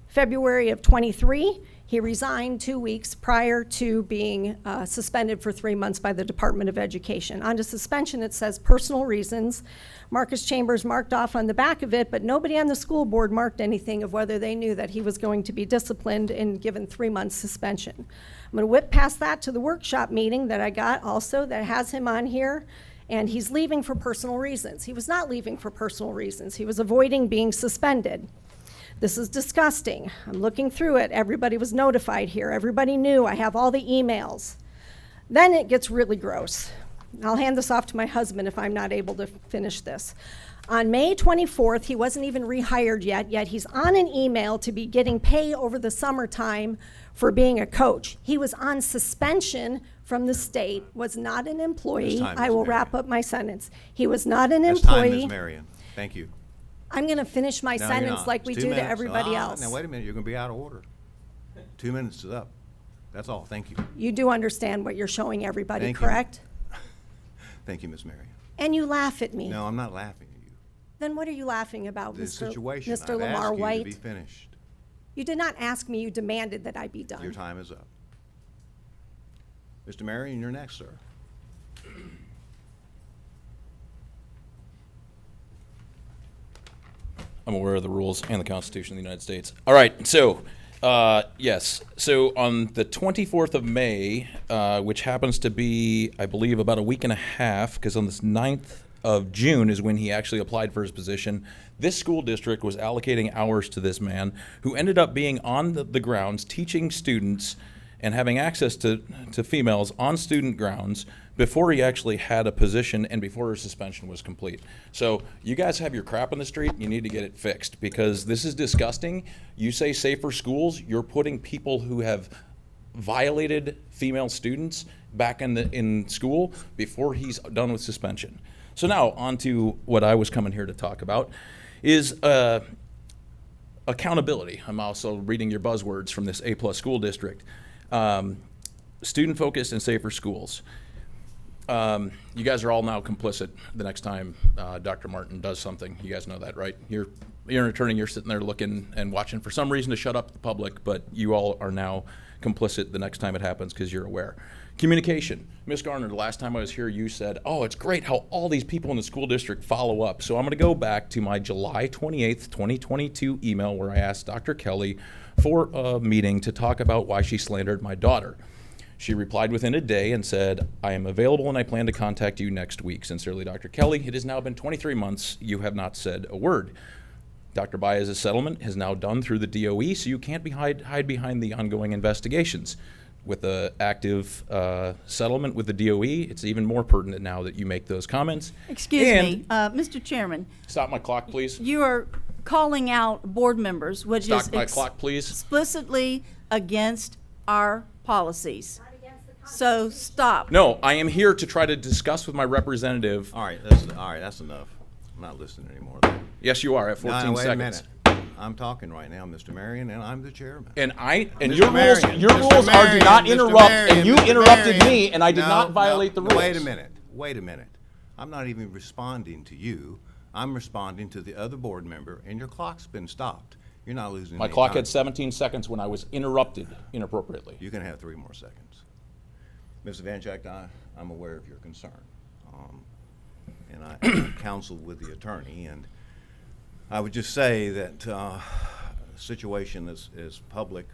February of 23, he resigned 2 weeks prior to being suspended for 3 months by the Department of Education. On the suspension, it says personal reasons. Marcus Chambers marked off on the back of it, but nobody on the school board marked anything of whether they knew that he was going to be disciplined and given 3 months suspension. I'm going to whip past that to the workshop meeting that I got also that has him on here, and he's leaving for personal reasons. He was not leaving for personal reasons. He was avoiding being suspended. This is disgusting. I'm looking through it. Everybody was notified here. Everybody knew. I have all the emails. Then it gets really gross. I'll hand this off to my husband if I'm not able to finish this. On May 24th, he wasn't even rehired yet he's on an email to be getting pay over the summertime for being a coach. He was on suspension from the state, was not an employee. I will wrap up my sentence. He was not an employee. Ms. Marion, thank you. I'm going to finish my No, you're sentence not. like It's we 2 do to minutes. everybody else. Now, wait a minute, you're going to be out of order. 2 minutes is up. That's all, thank you. You do understand what you're showing everybody, Thank you. correct? Thank you, Ms. Marion. And you laugh at me. No, I'm not laughing at you. Then what are you laughing about, This Mr. situation, Mr. I've Lamar asked you to White? be finished. You did not ask me, you demanded that I be done. Your time is up. Mr. Marion, you're next, sir. I'm aware of the rules and the Constitution of the United States. All right, so, yes. So on the 24th of May, which happens to be, I believe, about a week and a half, because on the 9th of June is when he actually applied for his position, this school district was allocating hours to this man who ended up being on the grounds teaching students and having access to females on student grounds before he actually had a position and before his suspension was complete. So you guys have your crap on the street, you need to get it fixed because this is disgusting. You say safer schools, you're putting people who have violated female students back in school before he's done with suspension. So now on to what I was coming here to talk about is accountability. I'm also reading your buzzwords from this A+ school district. Student focused and safer schools. You guys are all now complicit the next time Dr. Martin does something. You guys know that, right? You're an attorney, you're sitting there looking and watching for some reason to shut up the public, but you all are now complicit the next time it happens because you're aware. Communication. Ms. Garner, the last time I was here, you said, oh, it's great how all these people in the school district follow up. So I'm going to go back to my July 28th, 2022 email where I asked Dr. Kelly for a meeting to talk about why she slandered my daughter. She replied within a day and said, I am available and I plan to contact you next week. Sincerely, Dr. Kelly. It has now been 23 months. You have not said a word. Dr. Baez's settlement is now done through the DOE, so you can't hide behind the ongoing investigations. With the active settlement with the DOE, it's even more pertinent now that you make those comments. Excuse me, Mr. Chairman, Stop my clock, please. you are calling out board members, which is Stop my clock, please. explicitly against our policies. So stop. No, I am here to try to discuss with my representative. All right, that's enough. I'm not listening anymore. Yes, you are at 14 No, wait seconds. a minute. I'm talking right now, Mr. Marion, and I'm the chairman. And Mr. your Marion, rules Mr. are do Marion, not Mr. interrupt, Marion, and you Mr. interrupted Marion. me, and I did No, not violate the rules. Wait a minute. I'm not even responding to you. I'm responding to the other board member, and your clock's been stopped. You're not losing My any clock time. had 17 seconds when I was interrupted inappropriately. You can have 3 more seconds. Ms. Vanchek, I'm aware of your concern. And I counseled with the attorney, and I would just say that the situation is public,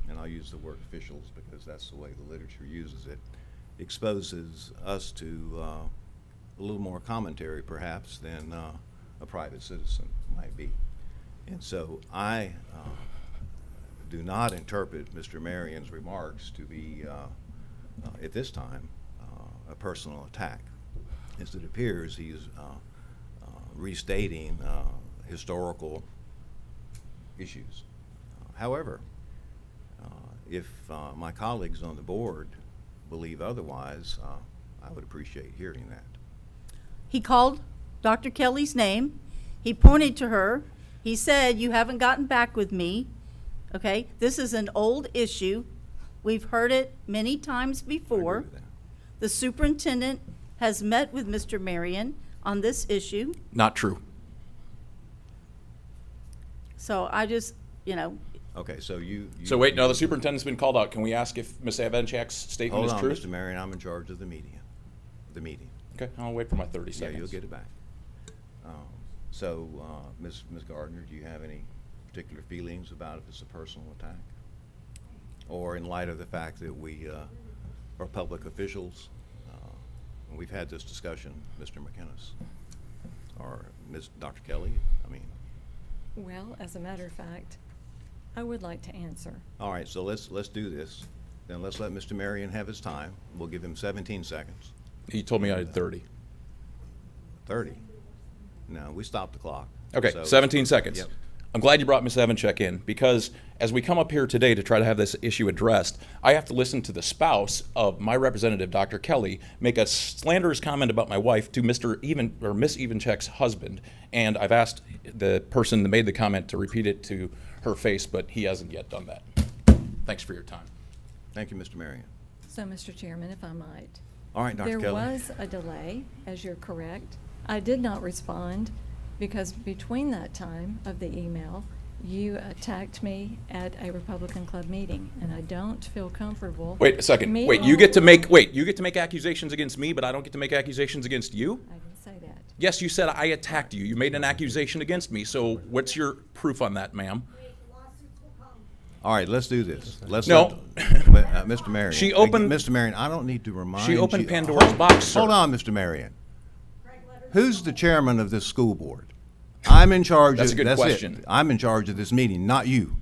and I'll use the word officials because that's the way the literature uses it, exposes us to a little more commentary perhaps than a private citizen might be. And so I do not interpret Mr. Marion's remarks to be, at this time, a personal attack. As it appears, he's restating historical issues. However, if my colleagues on the board believe otherwise, I would appreciate hearing that. He called Dr. Kelly's name. He pointed to her. He said, "You haven't gotten back with me." Okay, this is an old issue. We've heard it many times before. The superintendent has met with Mr. Marion on this issue. Not true. So I just, Okay, so So wait, no, the superintendent's been called out. Can we ask if Ms. Avanchek's statement Hold is on, true? Mr. Marion, I'm in charge of the meeting. Okay, I'll wait for my 30 seconds. Yeah, you'll get it back. Ms. Gardner, do you have any particular feelings about if it's a personal attack? Or in light of the fact that we are public officials, and we've had this discussion, Mr. McInnes, or Dr. Kelly, Well, as a matter of fact, I would like to answer. All right, so let's do this. Then let's let Mr. Marion have his time. We'll give him 17 seconds. He told me I had 30. 30? No, we stopped the clock. Okay, So- 17 seconds. Yep. I'm glad you brought Ms. Avanchek in, because as we come up here today to try to have this issue addressed, I have to listen to the spouse of my representative, Dr. Kelly, make a slanderous comment about my wife to Miss Evanchek's husband, and I've asked the person that made the comment to repeat it to her face, but he hasn't yet done that. Thanks for your time. Thank you, Mr. Marion. So, Mr. Chairman, if I might. All right, Dr. Kelly. There was a delay, as you're correct. I did not respond because between that time of the email, you attacked me at a Republican Club meeting, and I don't feel comfortable. Wait a second. Me- Wait, you get to make accusations against me, but I don't get to make accusations against you? I didn't say that. Yes, you said I attacked you. You made an accusation against me. So what's your proof on that, ma'am? All right, let's do this. No. Mr. Marion. She opened- Mr. Marion, I don't need to remind you. She opened Pandora's box, sir. Hold on, Mr. Marion. Who's the chairman of this school board? I'm in charge. That's a good it. question. I'm in charge of this meeting, not you.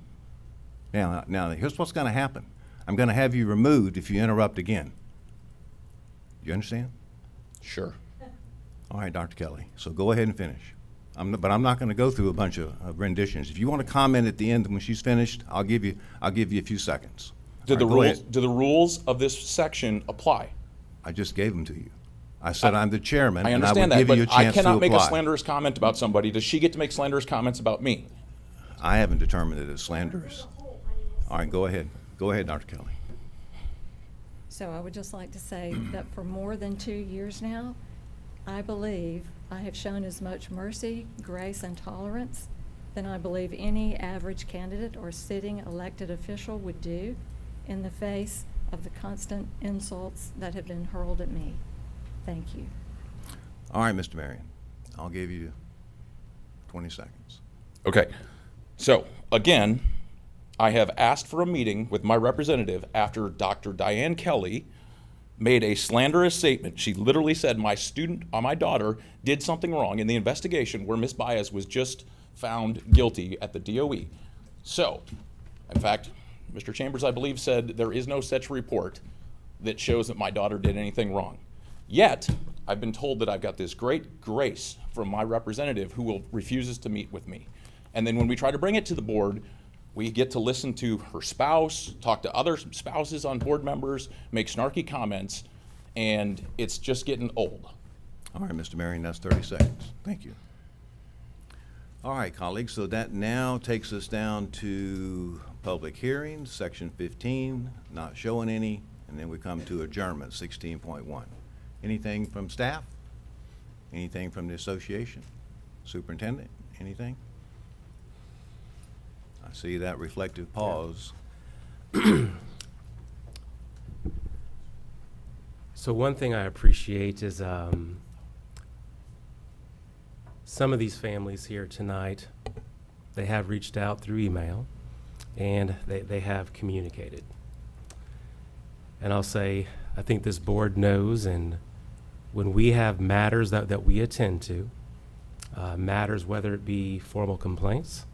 Now, here's what's going to happen. I'm going to have you removed if you interrupt again. You understand? Sure. All right, Dr. Kelly. So go ahead and finish. But I'm not going to go through a bunch of renditions. If you want to comment at the end when she's finished, I'll give you a few seconds. Do the All right, go rules ahead. do the rules of this section apply? I just gave them to you. I said I'm the chairman, I and I understand would give that, you a but I chance to cannot make a apply. slanderous comment about somebody. Does she get to make slanderous comments about me? I haven't determined that it's slanderous. All right, go ahead. Go ahead, Dr. Kelly. So I would just like to say that for more than 2 years now, I believe I have shown as much mercy, grace, and tolerance than I believe any average candidate or sitting elected official would do in the face of the constant insults that have been hurled at me. Thank you. All right, Mr. Marion. I'll give you 20 seconds. Okay. So, again, I have asked for a meeting with my representative after Dr. Diane Kelly made a slanderous statement. She literally said my daughter did something wrong in the investigation where Ms. Baez was just found guilty at the DOE. So, in fact, Mr. Chambers, I believe, said there is no such report that shows that my daughter did anything wrong. Yet, I've been told that I've got this great grace from my representative who refuses to meet with me. And then when we try to bring it to the board, we get to listen to her spouse, talk to other spouses on board members, make snarky comments, and it's just getting old. All right, Mr. Marion, that's 30 seconds. Thank you. All right, colleagues, so that now takes us down to public hearings, section 15, not showing any, and then we come to adjournment, 16.1. Anything from staff? Anything from the association? Superintendent, anything? I see that reflective pause. So one thing I appreciate is some of these families here tonight, they have reached out through email and they have communicated. And I'll say, I think this board knows, and when we have matters that we attend to, matters whether it be formal complaints,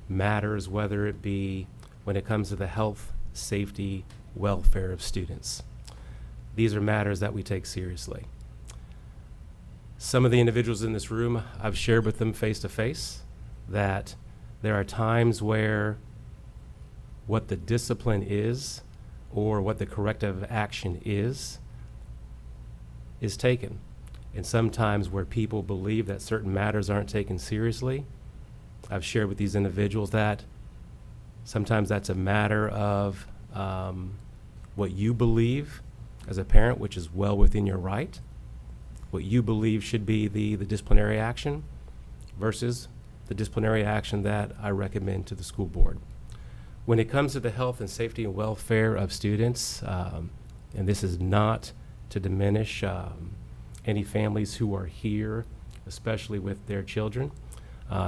matters whether it be when it comes to the health, safety, welfare of students. These are matters that we take seriously. Some of the individuals in this room, I've shared with them face to face that there are times where what the discipline is or what the corrective action is taken. And sometimes where people believe that certain matters aren't taken seriously, I've shared with these individuals that sometimes that's a matter of what you believe as a parent, which is well within your right, what you believe should be the disciplinary action versus the disciplinary action that I recommend to the school board. When it comes to the health and safety and welfare of students, and this is not to diminish any families who are here, especially with their children,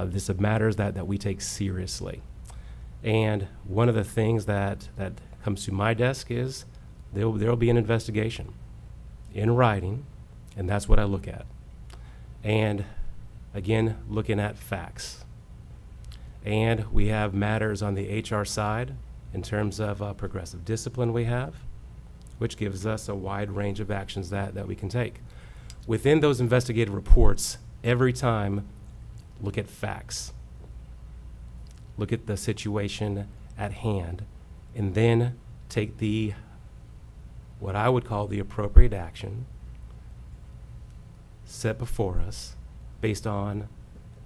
this is matters that we take seriously. And one of the things that comes to my desk is there'll be an investigation in writing, and that's what I look at. And again, looking at facts. And we have matters on the HR side in terms of progressive discipline we have, which gives us a wide range of actions that we can take. Within those investigative reports, every time, look at facts. Look at the situation at hand, and then take what I would call the appropriate action set before us based on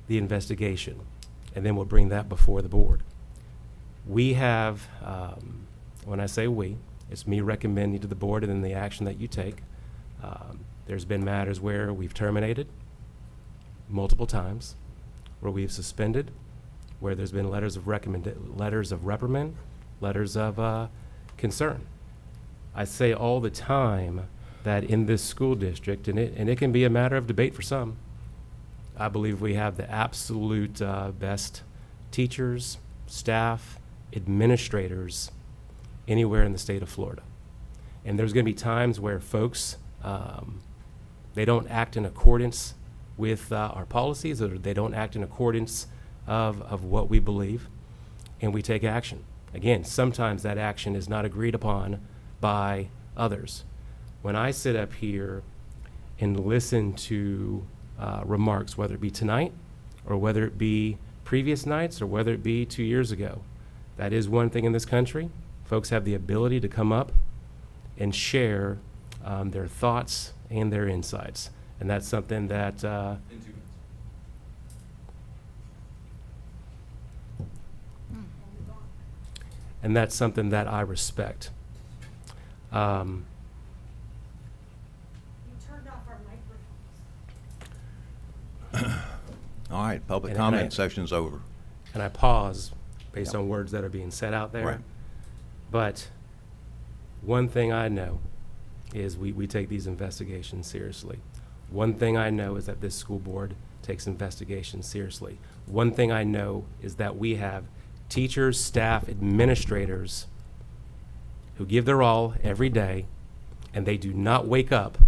the investigation, and then we'll bring that before the board. We have, when I say we, it's me recommending to the board and then the action that you take. There's been matters where we've terminated multiple times, where we've suspended, where there's been letters of reprimand, letters of concern. I say all the time that in this school district, and it can be a matter of debate for some, I believe we have the absolute best teachers, staff, administrators anywhere in the state of Florida. And there's going to be times where folks, they don't act in accordance with our policies, or they don't act in accordance of what we believe, and we take action. Again, sometimes that action is not agreed upon by others. When I sit up here and listen to remarks, whether it be tonight or whether it be previous nights or whether it be 2 years ago, that is one thing in this country. Folks have the ability to come up and share their thoughts and their insights. And that's something that and that's something that I respect. You turned off our microphones. All right, public And comment I- section's over. And I pause based Yep. on words that are being said out there. Right. But one thing I know is we take these investigations seriously. One thing I know is that this school board takes investigations seriously. One thing I know is that we have teachers, staff, administrators who give their all every day, and they do not wake up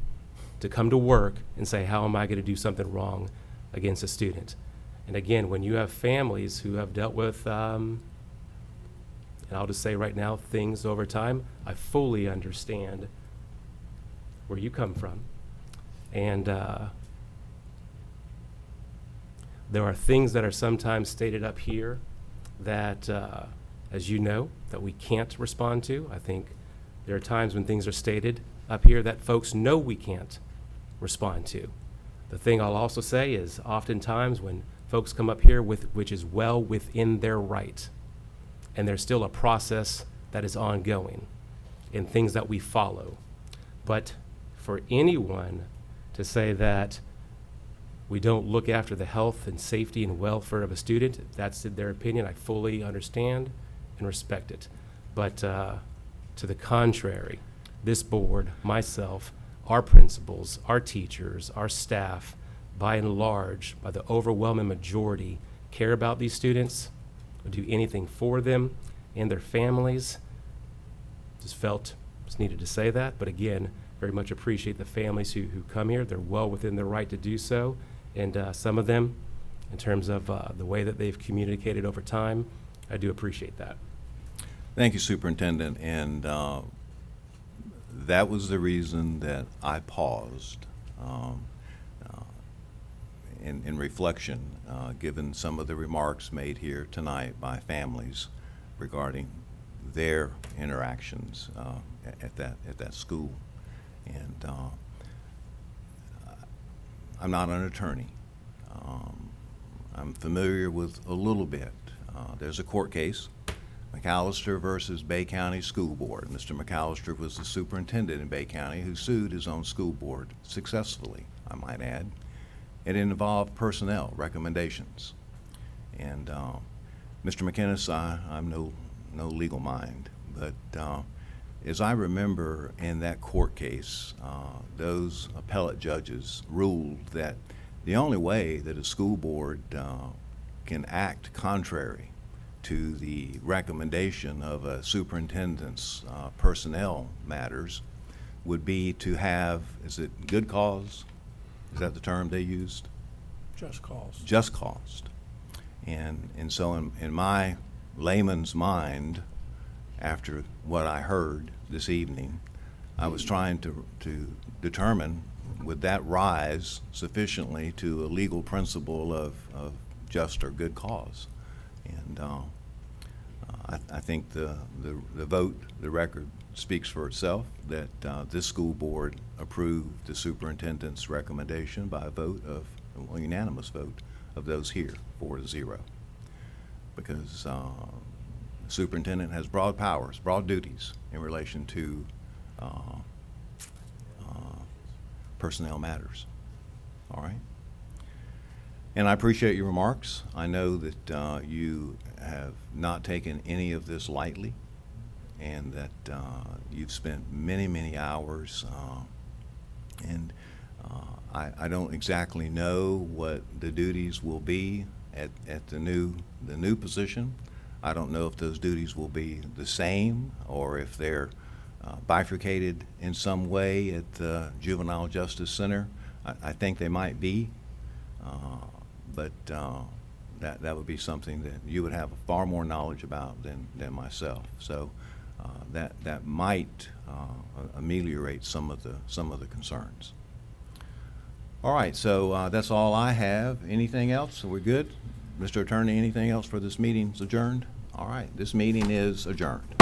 to come to work and say, how am I going to do something wrong against a student? And again, when you have families who have dealt with, and I'll just say right now, things over time, I fully understand where you come from. And there are things that are sometimes stated up here that, as you know, that we can't respond to. I think there are times when things are stated up here that folks know we can't respond to. The thing I'll also say is oftentimes when folks come up here with, which is well within their right, and there's still a process that is ongoing and things that we follow. But for anyone to say that we don't look after the health and safety and welfare of a student, if that's their opinion, I fully understand and respect it. But to the contrary, this board, myself, our principals, our teachers, our staff, by and large, by the overwhelming majority, care about these students, would do anything for them and their families. Just felt just needed to say that, but again, very much appreciate the families who come here. They're well within their right to do so, and some of them, in terms of the way that they've communicated over time, I do appreciate that. Thank you, Superintendent, and that was the reason that I paused in reflection, given some of the remarks made here tonight by families regarding their interactions at that school. And I'm not an attorney. I'm familiar with a little bit. There's a court case, McAllister versus Bay County School Board. Mr. McAllister was the superintendent in Bay County who sued his own school board successfully, I might add. It involved personnel recommendations. And Mr. McInnes, I'm no legal mind, but as I remember in that court case, those appellate judges ruled that the only way that a school board can act contrary to the recommendation of a superintendent's personnel matters would be to have, is it good cause? Is that the term they used? Just cause. Just cause. And so in my layman's mind, after what I heard this evening, I was trying to determine, would that rise sufficiently to a legal principle of just or good cause? And I think the vote, the record speaks for itself, that this school board approved the superintendent's recommendation by a vote of, a unanimous vote of those here, 4-0. Because the superintendent has broad powers, broad duties in relation to personnel matters. All right? And I appreciate your remarks. I know that you have not taken any of this lightly, and that you've spent many, many hours. And I don't exactly know what the duties will be at the new position. I don't know if those duties will be the same or if they're bifurcated in some way at the Juvenile Justice Center. I think they might be, but that would be something that you would have far more knowledge about than myself. So that might ameliorate some of the concerns. All right, so that's all I have. Anything else? Are we good? Mr. Attorney, anything else for this meeting's adjourned? All right, this meeting is adjourned.